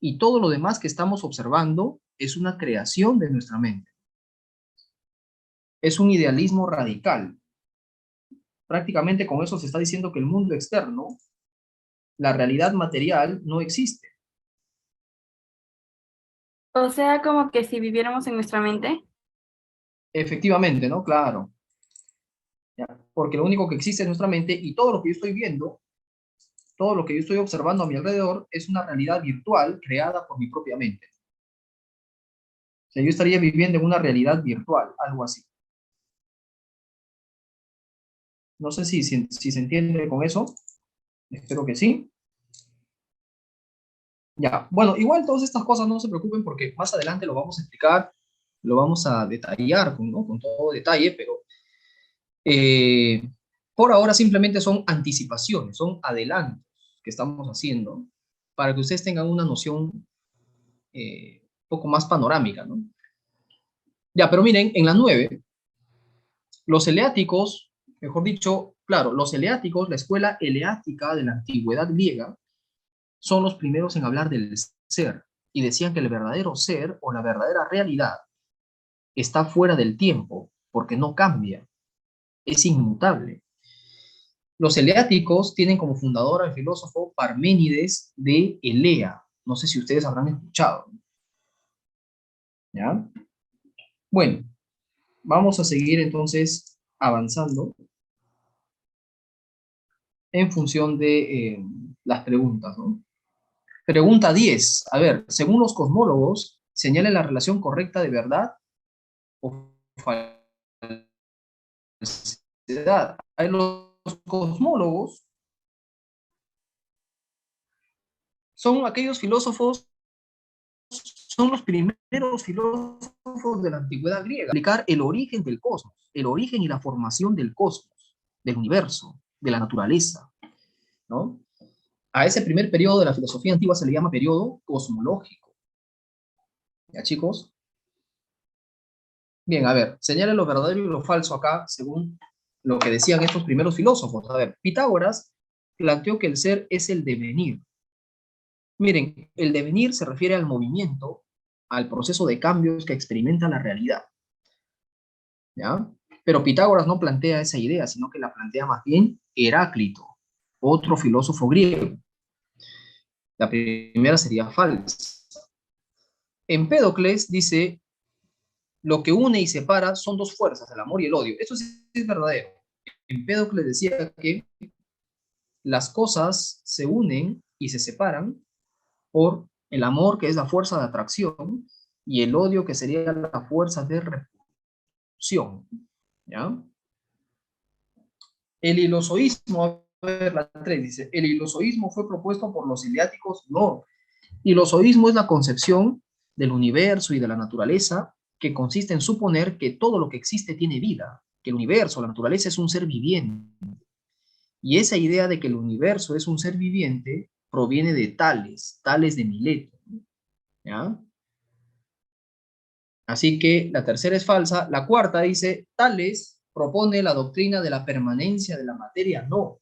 Y todo lo demás que estamos observando es una creación de nuestra mente. Es un idealismo radical. Prácticamente con eso se está diciendo que el mundo externo, la realidad material, no existe. O sea, como que si viviéramos en nuestra mente. Efectivamente, ¿no? Claro. ¿Ya? Porque lo único que existe es nuestra mente y todo lo que yo estoy viendo, todo lo que yo estoy observando a mi alrededor es una realidad virtual creada por mi propia mente. O sea, yo estaría viviendo en una realidad virtual, algo así. No sé si se entiende con eso. Espero que sí. Ya, bueno, igual todas estas cosas no se preocupen porque más adelante lo vamos a explicar, lo vamos a detallar, ¿no? Con todo detalle, pero eh, por ahora simplemente son anticipaciones, son adelantos que estamos haciendo para que ustedes tengan una noción un poco más panorámica, ¿no? Ya, pero miren, en la 9, los eleáticos, mejor dicho, claro, los eleáticos, la escuela eleática de la antigüedad griega, son los primeros en hablar del ser y decían que el verdadero ser o la verdadera realidad está fuera del tiempo porque no cambia, es inmutable. Los eleáticos tienen como fundador al filósofo Parménides de Elea. No sé si ustedes habrán escuchado. ¿Ya? Bueno, vamos a seguir entonces avanzando en función de las preguntas, ¿no? Pregunta 10. A ver, según los cosmólogos, señala la relación correcta de verdad o falsedad. Los cosmólogos son aquellos filósofos, son los primeros filósofos de la antigüedad griega. Explicar el origen del cosmos, el origen y la formación del cosmos, del universo, de la naturaleza, ¿no? A ese primer periodo de la filosofía antigua se le llama periodo cosmológico. ¿Ya, chicos? Bien, a ver, señale lo verdadero y lo falso acá, según lo que decían estos primeros filósofos. A ver, Pitágoras planteó que el ser es el devenir. Miren, el devenir se refiere al movimiento, al proceso de cambios que experimenta la realidad. ¿Ya? Pero Pitágoras no plantea esa idea, sino que la plantea más bien Heráclito, otro filósofo griego. La primera sería falsa. Empédocles dice, lo que une y separa son dos fuerzas, el amor y el odio. Eso sí es verdadero. Empédocles decía que las cosas se unen y se separan por el amor, que es la fuerza de atracción, y el odio, que sería la fuerza de repulsión. ¿Ya? El hilozoísmo, a ver, la 3 dice, el hilozoísmo fue propuesto por los eleáticos. No, hilozoísmo es la concepción del universo y de la naturaleza que consiste en suponer que todo lo que existe tiene vida, que el universo, la naturaleza es un ser viviente. Y esa idea de que el universo es un ser viviente proviene de Tales de Mileto. ¿Ya? Así que la tercera es falsa. La cuarta dice, Tales propone la doctrina de la permanencia de la materia. No.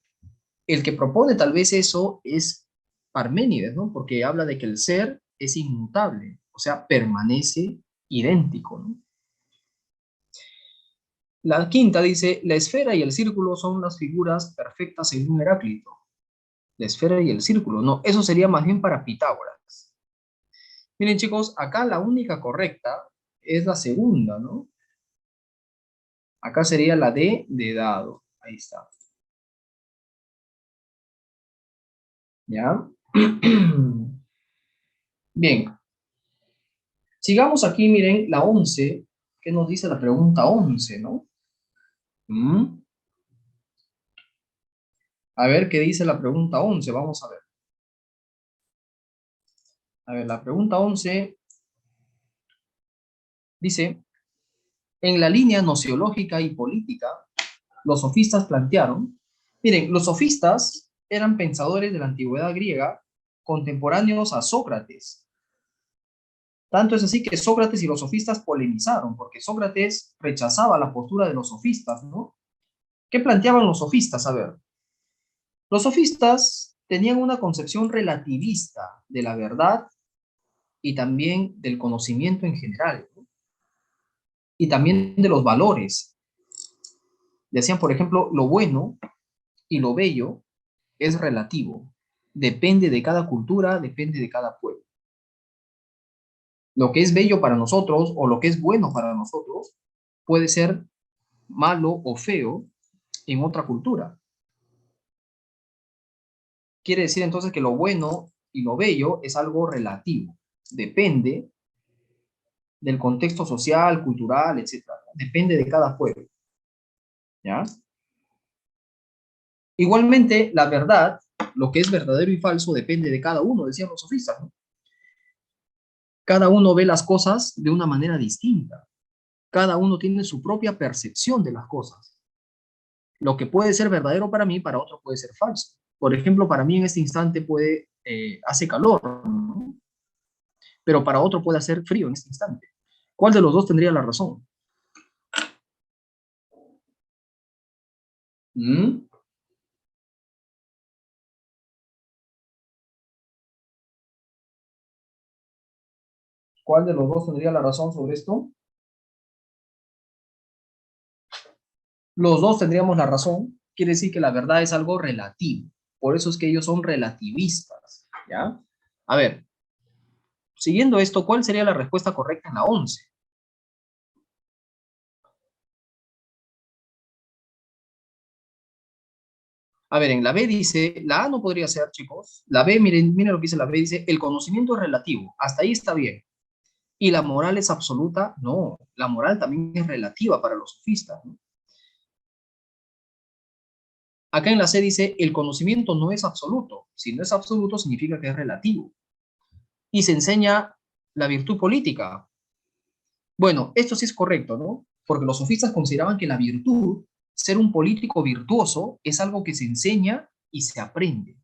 El que propone tal vez eso es Parménides, ¿no? Porque habla de que el ser es inmutable, o sea, permanece idéntico, ¿no? La quinta dice, la esfera y el círculo son las figuras perfectas según Heráclito. La esfera y el círculo, no, eso sería más bien para Pitágoras. Miren, chicos, acá la única correcta es la segunda, ¿no? Acá sería la D de dado. Ahí está. ¿Ya? Bien. Sigamos aquí, miren, la 11. ¿Qué nos dice la pregunta 11, no? A ver qué dice la pregunta 11. Vamos a ver. A ver, la pregunta 11 dice, en la línea nociológica y política, los sofistas plantearon, miren, los sofistas eran pensadores de la antigüedad griega contemporáneos a Sócrates. Tanto es así que Sócrates y los sofistas polemizaron, porque Sócrates rechazaba la postura de los sofistas, ¿no? ¿Qué planteaban los sofistas? A ver, los sofistas tenían una concepción relativista de la verdad y también del conocimiento en general, ¿no? Y también de los valores. Decían, por ejemplo, lo bueno y lo bello es relativo, depende de cada cultura, depende de cada pueblo. Lo que es bello para nosotros o lo que es bueno para nosotros puede ser malo o feo en otra cultura. Quiere decir entonces que lo bueno y lo bello es algo relativo, depende del contexto social, cultural, etcétera. Depende de cada pueblo. ¿Ya? Igualmente, la verdad, lo que es verdadero y falso, depende de cada uno, decían los sofistas, ¿no? Cada uno ve las cosas de una manera distinta. Cada uno tiene su propia percepción de las cosas. Lo que puede ser verdadero para mí, para otro puede ser falso. Por ejemplo, para mí en este instante hace calor, ¿no? Pero para otro puede hacer frío en este instante. ¿Cuál de los dos tendría la razón? ¿Mm? ¿Cuál de los dos tendría la razón sobre esto? Los dos tendríamos la razón, quiere decir que la verdad es algo relativo. Por eso es que ellos son relativistas, ¿ya? A ver, siguiendo esto, ¿cuál sería la respuesta correcta en la 11? A ver, en la B dice, la A no podría ser, chicos. La B, miren lo que dice la B, dice, el conocimiento es relativo. Hasta ahí está bien. ¿Y la moral es absoluta? No, la moral también es relativa para los sofistas, ¿no? Acá en la C dice, el conocimiento no es absoluto. Si no es absoluto, significa que es relativo. Y se enseña la virtud política. Bueno, esto sí es correcto, ¿no? Porque los sofistas consideraban que la virtud, ser un político virtuoso, es algo que se enseña y se aprende.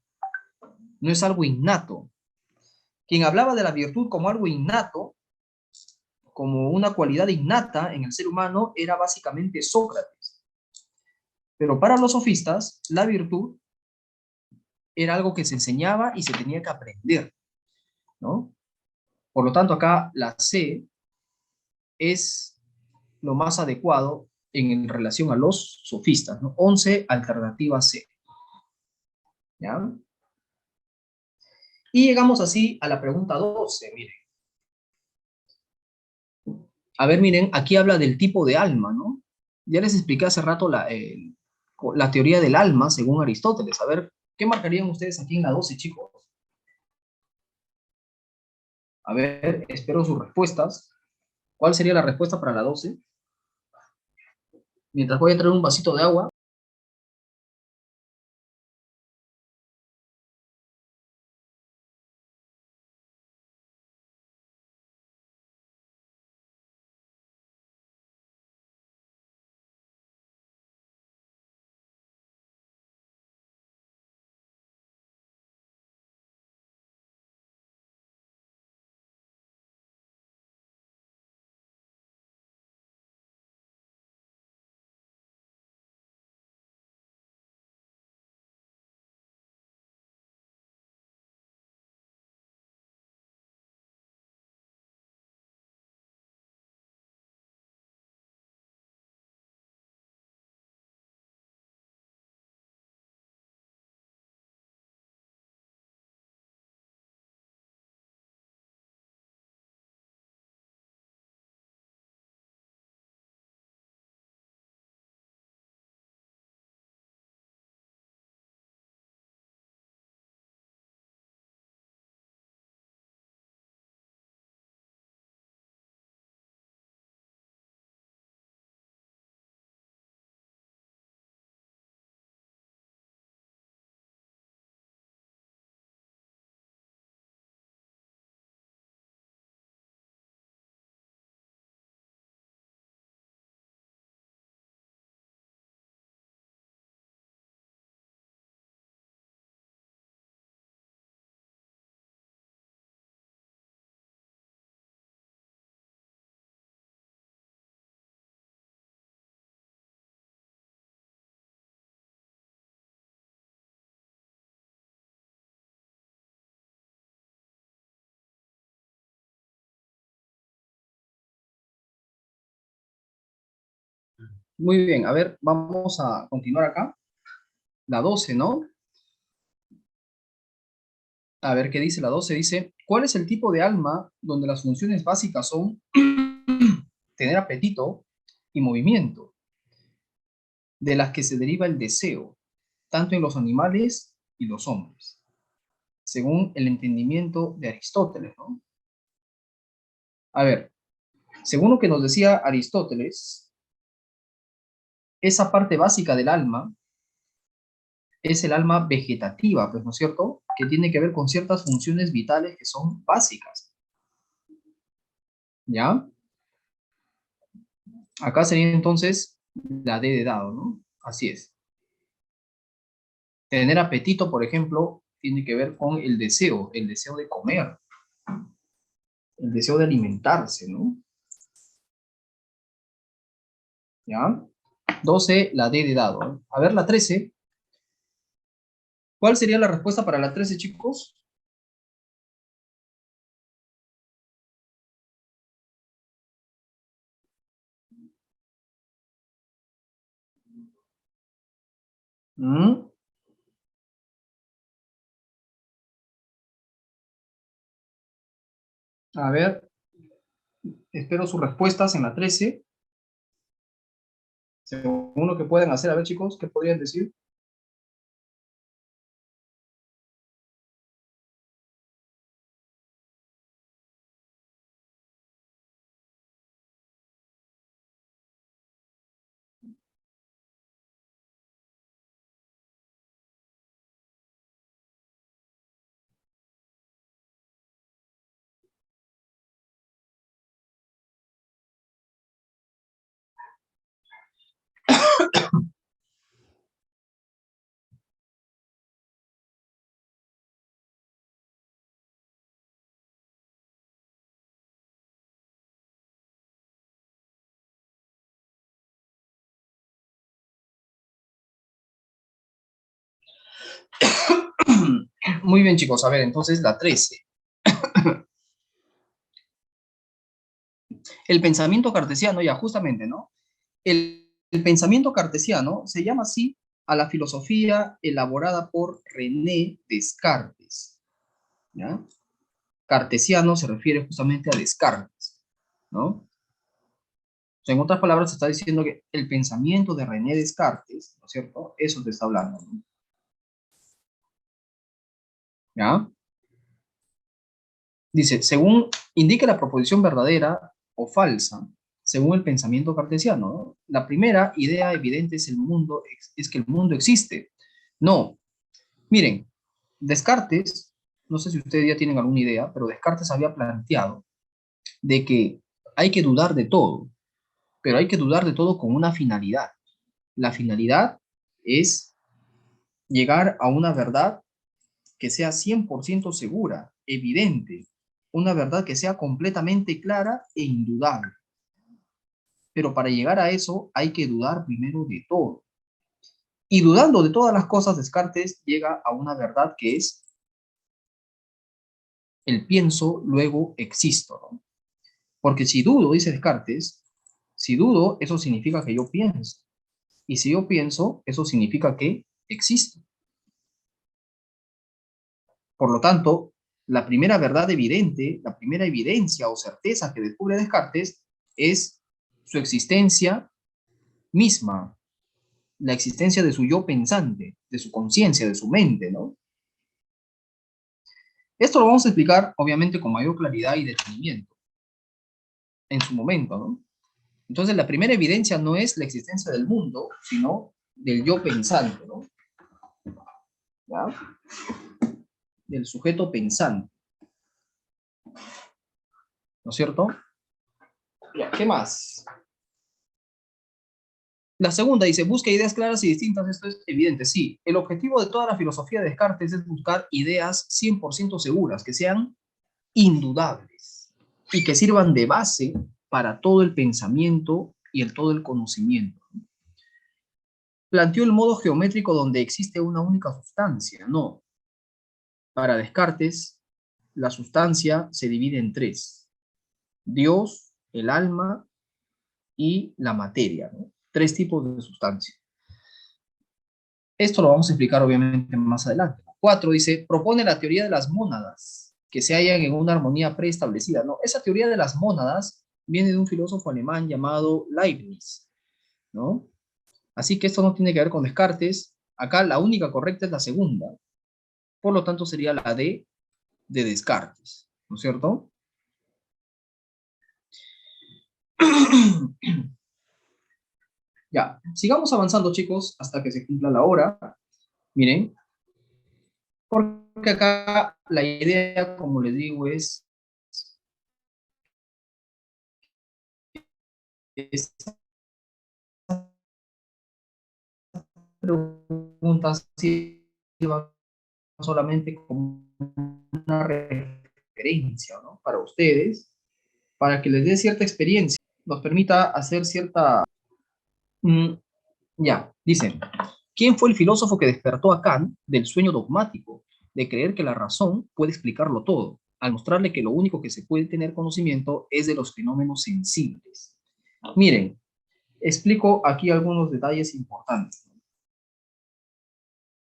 No es algo innato. Quien hablaba de la virtud como algo innato, como una cualidad innata en el ser humano, era básicamente Sócrates. Pero para los sofistas, la virtud era algo que se enseñaba y se tenía que aprender, ¿no? Por lo tanto, acá la C es lo más adecuado en relación a los sofistas, ¿no? 11, alternativa C, ¿ya? Y llegamos así a la pregunta 12, miren. A ver, miren, aquí habla del tipo de alma, ¿no? Ya les expliqué hace rato la teoría del alma según Aristóteles. A ver, ¿qué marcarían ustedes aquí en la 12, chicos? A ver, espero sus respuestas. ¿Cuál sería la respuesta para la 12? Mientras voy a traer un vasito de agua. Muy bien, a ver, vamos a continuar acá. La 12, ¿no? A ver qué dice la 12. Dice, ¿cuál es el tipo de alma donde las funciones básicas son tener apetito y movimiento, de las que se deriva el deseo, tanto en los animales y los hombres, según el entendimiento de Aristóteles, ¿no? A ver, según lo que nos decía Aristóteles, esa parte básica del alma es el alma vegetativa, pues, ¿no es cierto? Que tiene que ver con ciertas funciones vitales que son básicas, ¿ya? Acá sería entonces la D de dado, ¿no? Así es. Tener apetito, por ejemplo, tiene que ver con el deseo de comer, el deseo de alimentarse, ¿no? ¿Ya? 12, la D de dado, ¿no? A ver, la 13. ¿Cuál sería la respuesta para la 13, chicos? ¿Mm? A ver, espero sus respuestas en la 13. Según lo que pueden hacer, a ver chicos, ¿qué podrían decir? Muy bien chicos, a ver, entonces la 13. El pensamiento cartesiano, ya justamente, ¿no? El pensamiento cartesiano se llama así a la filosofía elaborada por René Descartes, ¿ya? Cartesiano se refiere justamente a Descartes, ¿no? O sea, en otras palabras, se está diciendo que el pensamiento de René Descartes, ¿no es cierto? Eso te está hablando, ¿no? ¿Ya? Dice, según indica la proposición verdadera o falsa, según el pensamiento cartesiano, ¿no? La primera idea evidente es es que el mundo existe. No, miren, Descartes, no sé si ustedes ya tienen alguna idea, pero Descartes había planteado de que hay que dudar de todo, pero hay que dudar de todo con una finalidad. La finalidad es llegar a una verdad que sea 100% segura, evidente, una verdad que sea completamente clara e indudable. Pero para llegar a eso hay que dudar primero de todo. Y dudando de todas las cosas, Descartes llega a una verdad que es el pienso, luego existo, ¿no? Porque si dudo, dice Descartes, si dudo, eso significa que yo pienso. Y si yo pienso, eso significa que existo. Por lo tanto, la primera verdad evidente, la primera evidencia o certeza que descubre Descartes es su existencia misma, la existencia de su yo pensante, de su conciencia, de su mente, ¿no? Esto lo vamos a explicar, obviamente, con mayor claridad y detenimiento en su momento, ¿no? Entonces, la primera evidencia no es la existencia del mundo, sino del yo pensante, ¿no? ¿Ya? Del sujeto pensante, ¿no es cierto? Ya, ¿qué más? La segunda dice, busca ideas claras y distintas. Esto es evidente, sí. El objetivo de toda la filosofía de Descartes es buscar ideas 100% seguras, que sean indudables y que sirvan de base para todo el pensamiento y todo el conocimiento. Planteó el modo geométrico donde existe una única sustancia. No. Para Descartes, la sustancia se divide en tres. Dios, el alma y la materia, ¿no? Tres tipos de sustancia. Esto lo vamos a explicar obviamente más adelante. 4 dice, propone la teoría de las mónadas, que se hallan en una armonía preestablecida. No, esa teoría de las mónadas viene de un filósofo alemán llamado Leibniz, ¿no? Así que esto no tiene que ver con Descartes. Acá la única correcta es la segunda. Por lo tanto sería la D de Descartes, ¿no es cierto? Ya, sigamos avanzando chicos hasta que se cumpla la hora. Miren, porque acá la idea, como les digo, es preguntas sirvan solamente como una referencia, ¿no? Para ustedes, para que les dé cierta experiencia, nos permita hacer cierta... ya, dicen, ¿quién fue el filósofo que despertó a Kant del sueño dogmático de creer que la razón puede explicarlo todo, al mostrarle que lo único que se puede tener conocimiento es de los fenómenos sensibles? Miren, explico aquí algunos detalles importantes.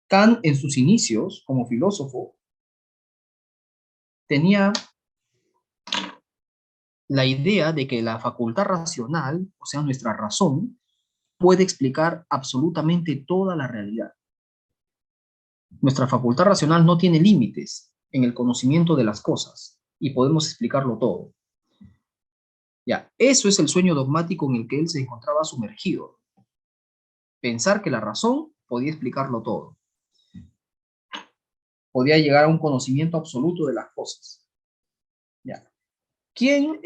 Kant, en sus inicios como filósofo, tenía la idea de que la facultad racional, o sea, nuestra razón, puede explicar absolutamente toda la realidad. Nuestra facultad racional no tiene límites en el conocimiento de las cosas y podemos explicarlo todo. Ya, eso es el sueño dogmático en el que él se encontraba sumergido. Pensar que la razón podía explicarlo todo. Podía llegar a un conocimiento absoluto de las cosas. Ya. ¿Quién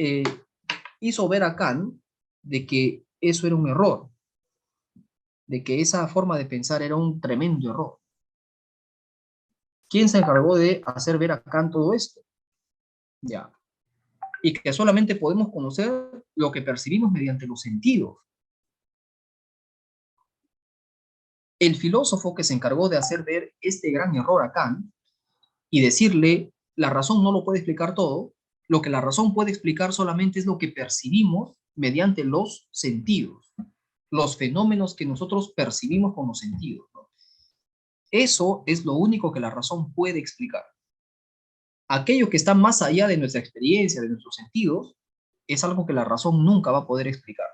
hizo ver a Kant de que eso era un error? De que esa forma de pensar era un tremendo error. ¿Quién se encargó de hacer ver a Kant todo esto? Ya. Y que solamente podemos conocer lo que percibimos mediante los sentidos. El filósofo que se encargó de hacer ver este gran error a Kant y decirle, la razón no lo puede explicar todo, lo que la razón puede explicar solamente es lo que percibimos mediante los sentidos, los fenómenos que nosotros percibimos con los sentidos, ¿no? Eso es lo único que la razón puede explicar. Aquello que está más allá de nuestra experiencia, de nuestros sentidos, es algo que la razón nunca va a poder explicar.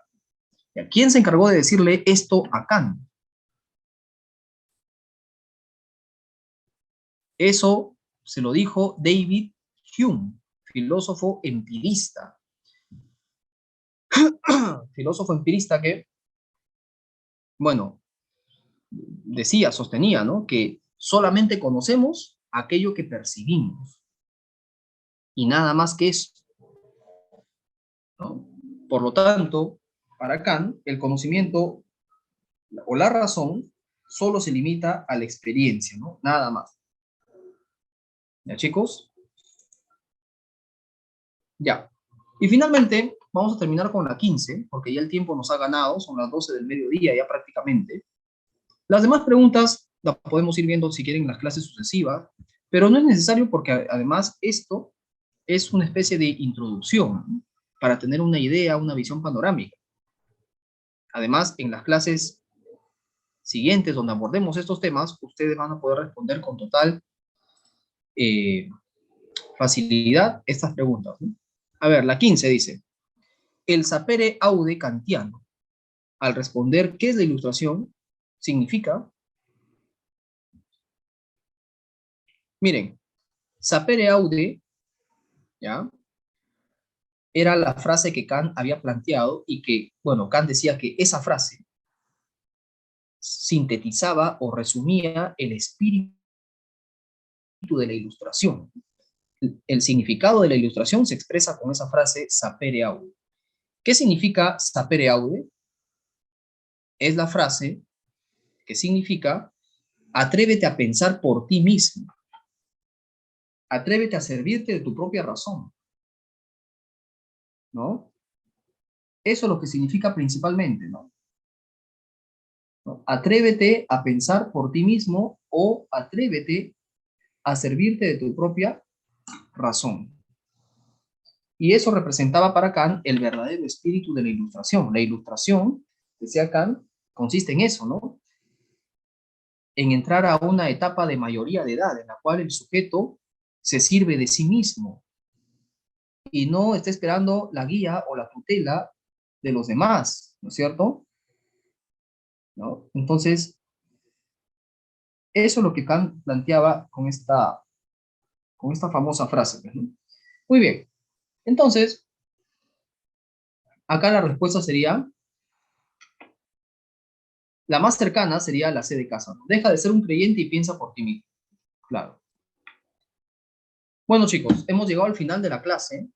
¿Quién se encargó de decirle esto a Kant? Eso se lo dijo David Hume, filósofo empirista. Filósofo empirista que, bueno, decía, sostenía, ¿no?, que solamente conocemos aquello que percibimos y nada más que eso, ¿no? Por lo tanto, para Kant, el conocimiento o la razón solo se limita a la experiencia, ¿no? Nada más. ¿Ya, chicos? Ya. Y finalmente, vamos a terminar con la 15, porque ya el tiempo nos ha ganado, son las 12 del mediodía ya prácticamente. Las demás preguntas las podemos ir viendo si quieren en las clases sucesivas, pero no es necesario porque además esto es una especie de introducción, ¿no?, para tener una idea, una visión panorámica. Además, en las clases siguientes donde abordemos estos temas, ustedes van a poder responder con total facilidad estas preguntas, ¿no? A ver, la 15 dice, el sapere aude kantiano, al responder ¿qué es la ilustración?, significa, miren, sapere aude, ¿ya?, era la frase que Kant había planteado y que, bueno, Kant decía que esa frase sintetizaba o resumía el espíritu de la ilustración. El significado de la ilustración se expresa con esa frase sapere aude. ¿Qué significa sapere aude? Es la frase que significa atrévete a pensar por ti mismo. Atrévete a servirte de tu propia razón, ¿no? Eso es lo que significa principalmente, ¿no? Atrévete a pensar por ti mismo o atrévete a servirte de tu propia razón. Y eso representaba para Kant el verdadero espíritu de la ilustración. La ilustración, decía Kant, consiste en eso, ¿no? En entrar a una etapa de mayoría de edad en la cual el sujeto se sirve de sí mismo y no está esperando la guía o la tutela de los demás, ¿no es cierto? ¿No? Entonces, eso es lo que Kant planteaba con esta famosa frase, ¿no? Muy bien. Entonces, acá la respuesta sería, la más cercana sería la C de casa, ¿no? Deja de ser un creyente y piensa por ti mismo. Claro. Bueno, chicos, hemos llegado al final de la clase.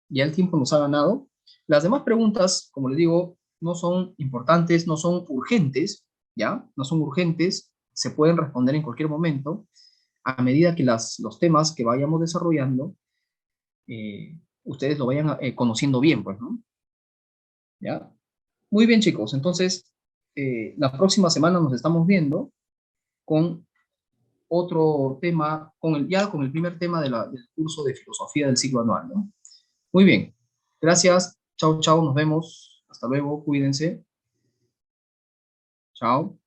Ya el tiempo nos ha ganado. Las demás preguntas, como les digo, no son importantes, no son urgentes, ¿ya? No son urgentes, se pueden responder en cualquier momento, a medida que los temas que vayamos desarrollando, ustedes lo vayan conociendo bien, pues, ¿no? ¿Ya? Muy bien, chicos, entonces, la próxima semana nos estamos viendo con otro tema, ya con el primer tema del curso de filosofía del ciclo anual, ¿no? Muy bien, gracias, chao, chao, nos vemos, hasta luego, cuídense, chao.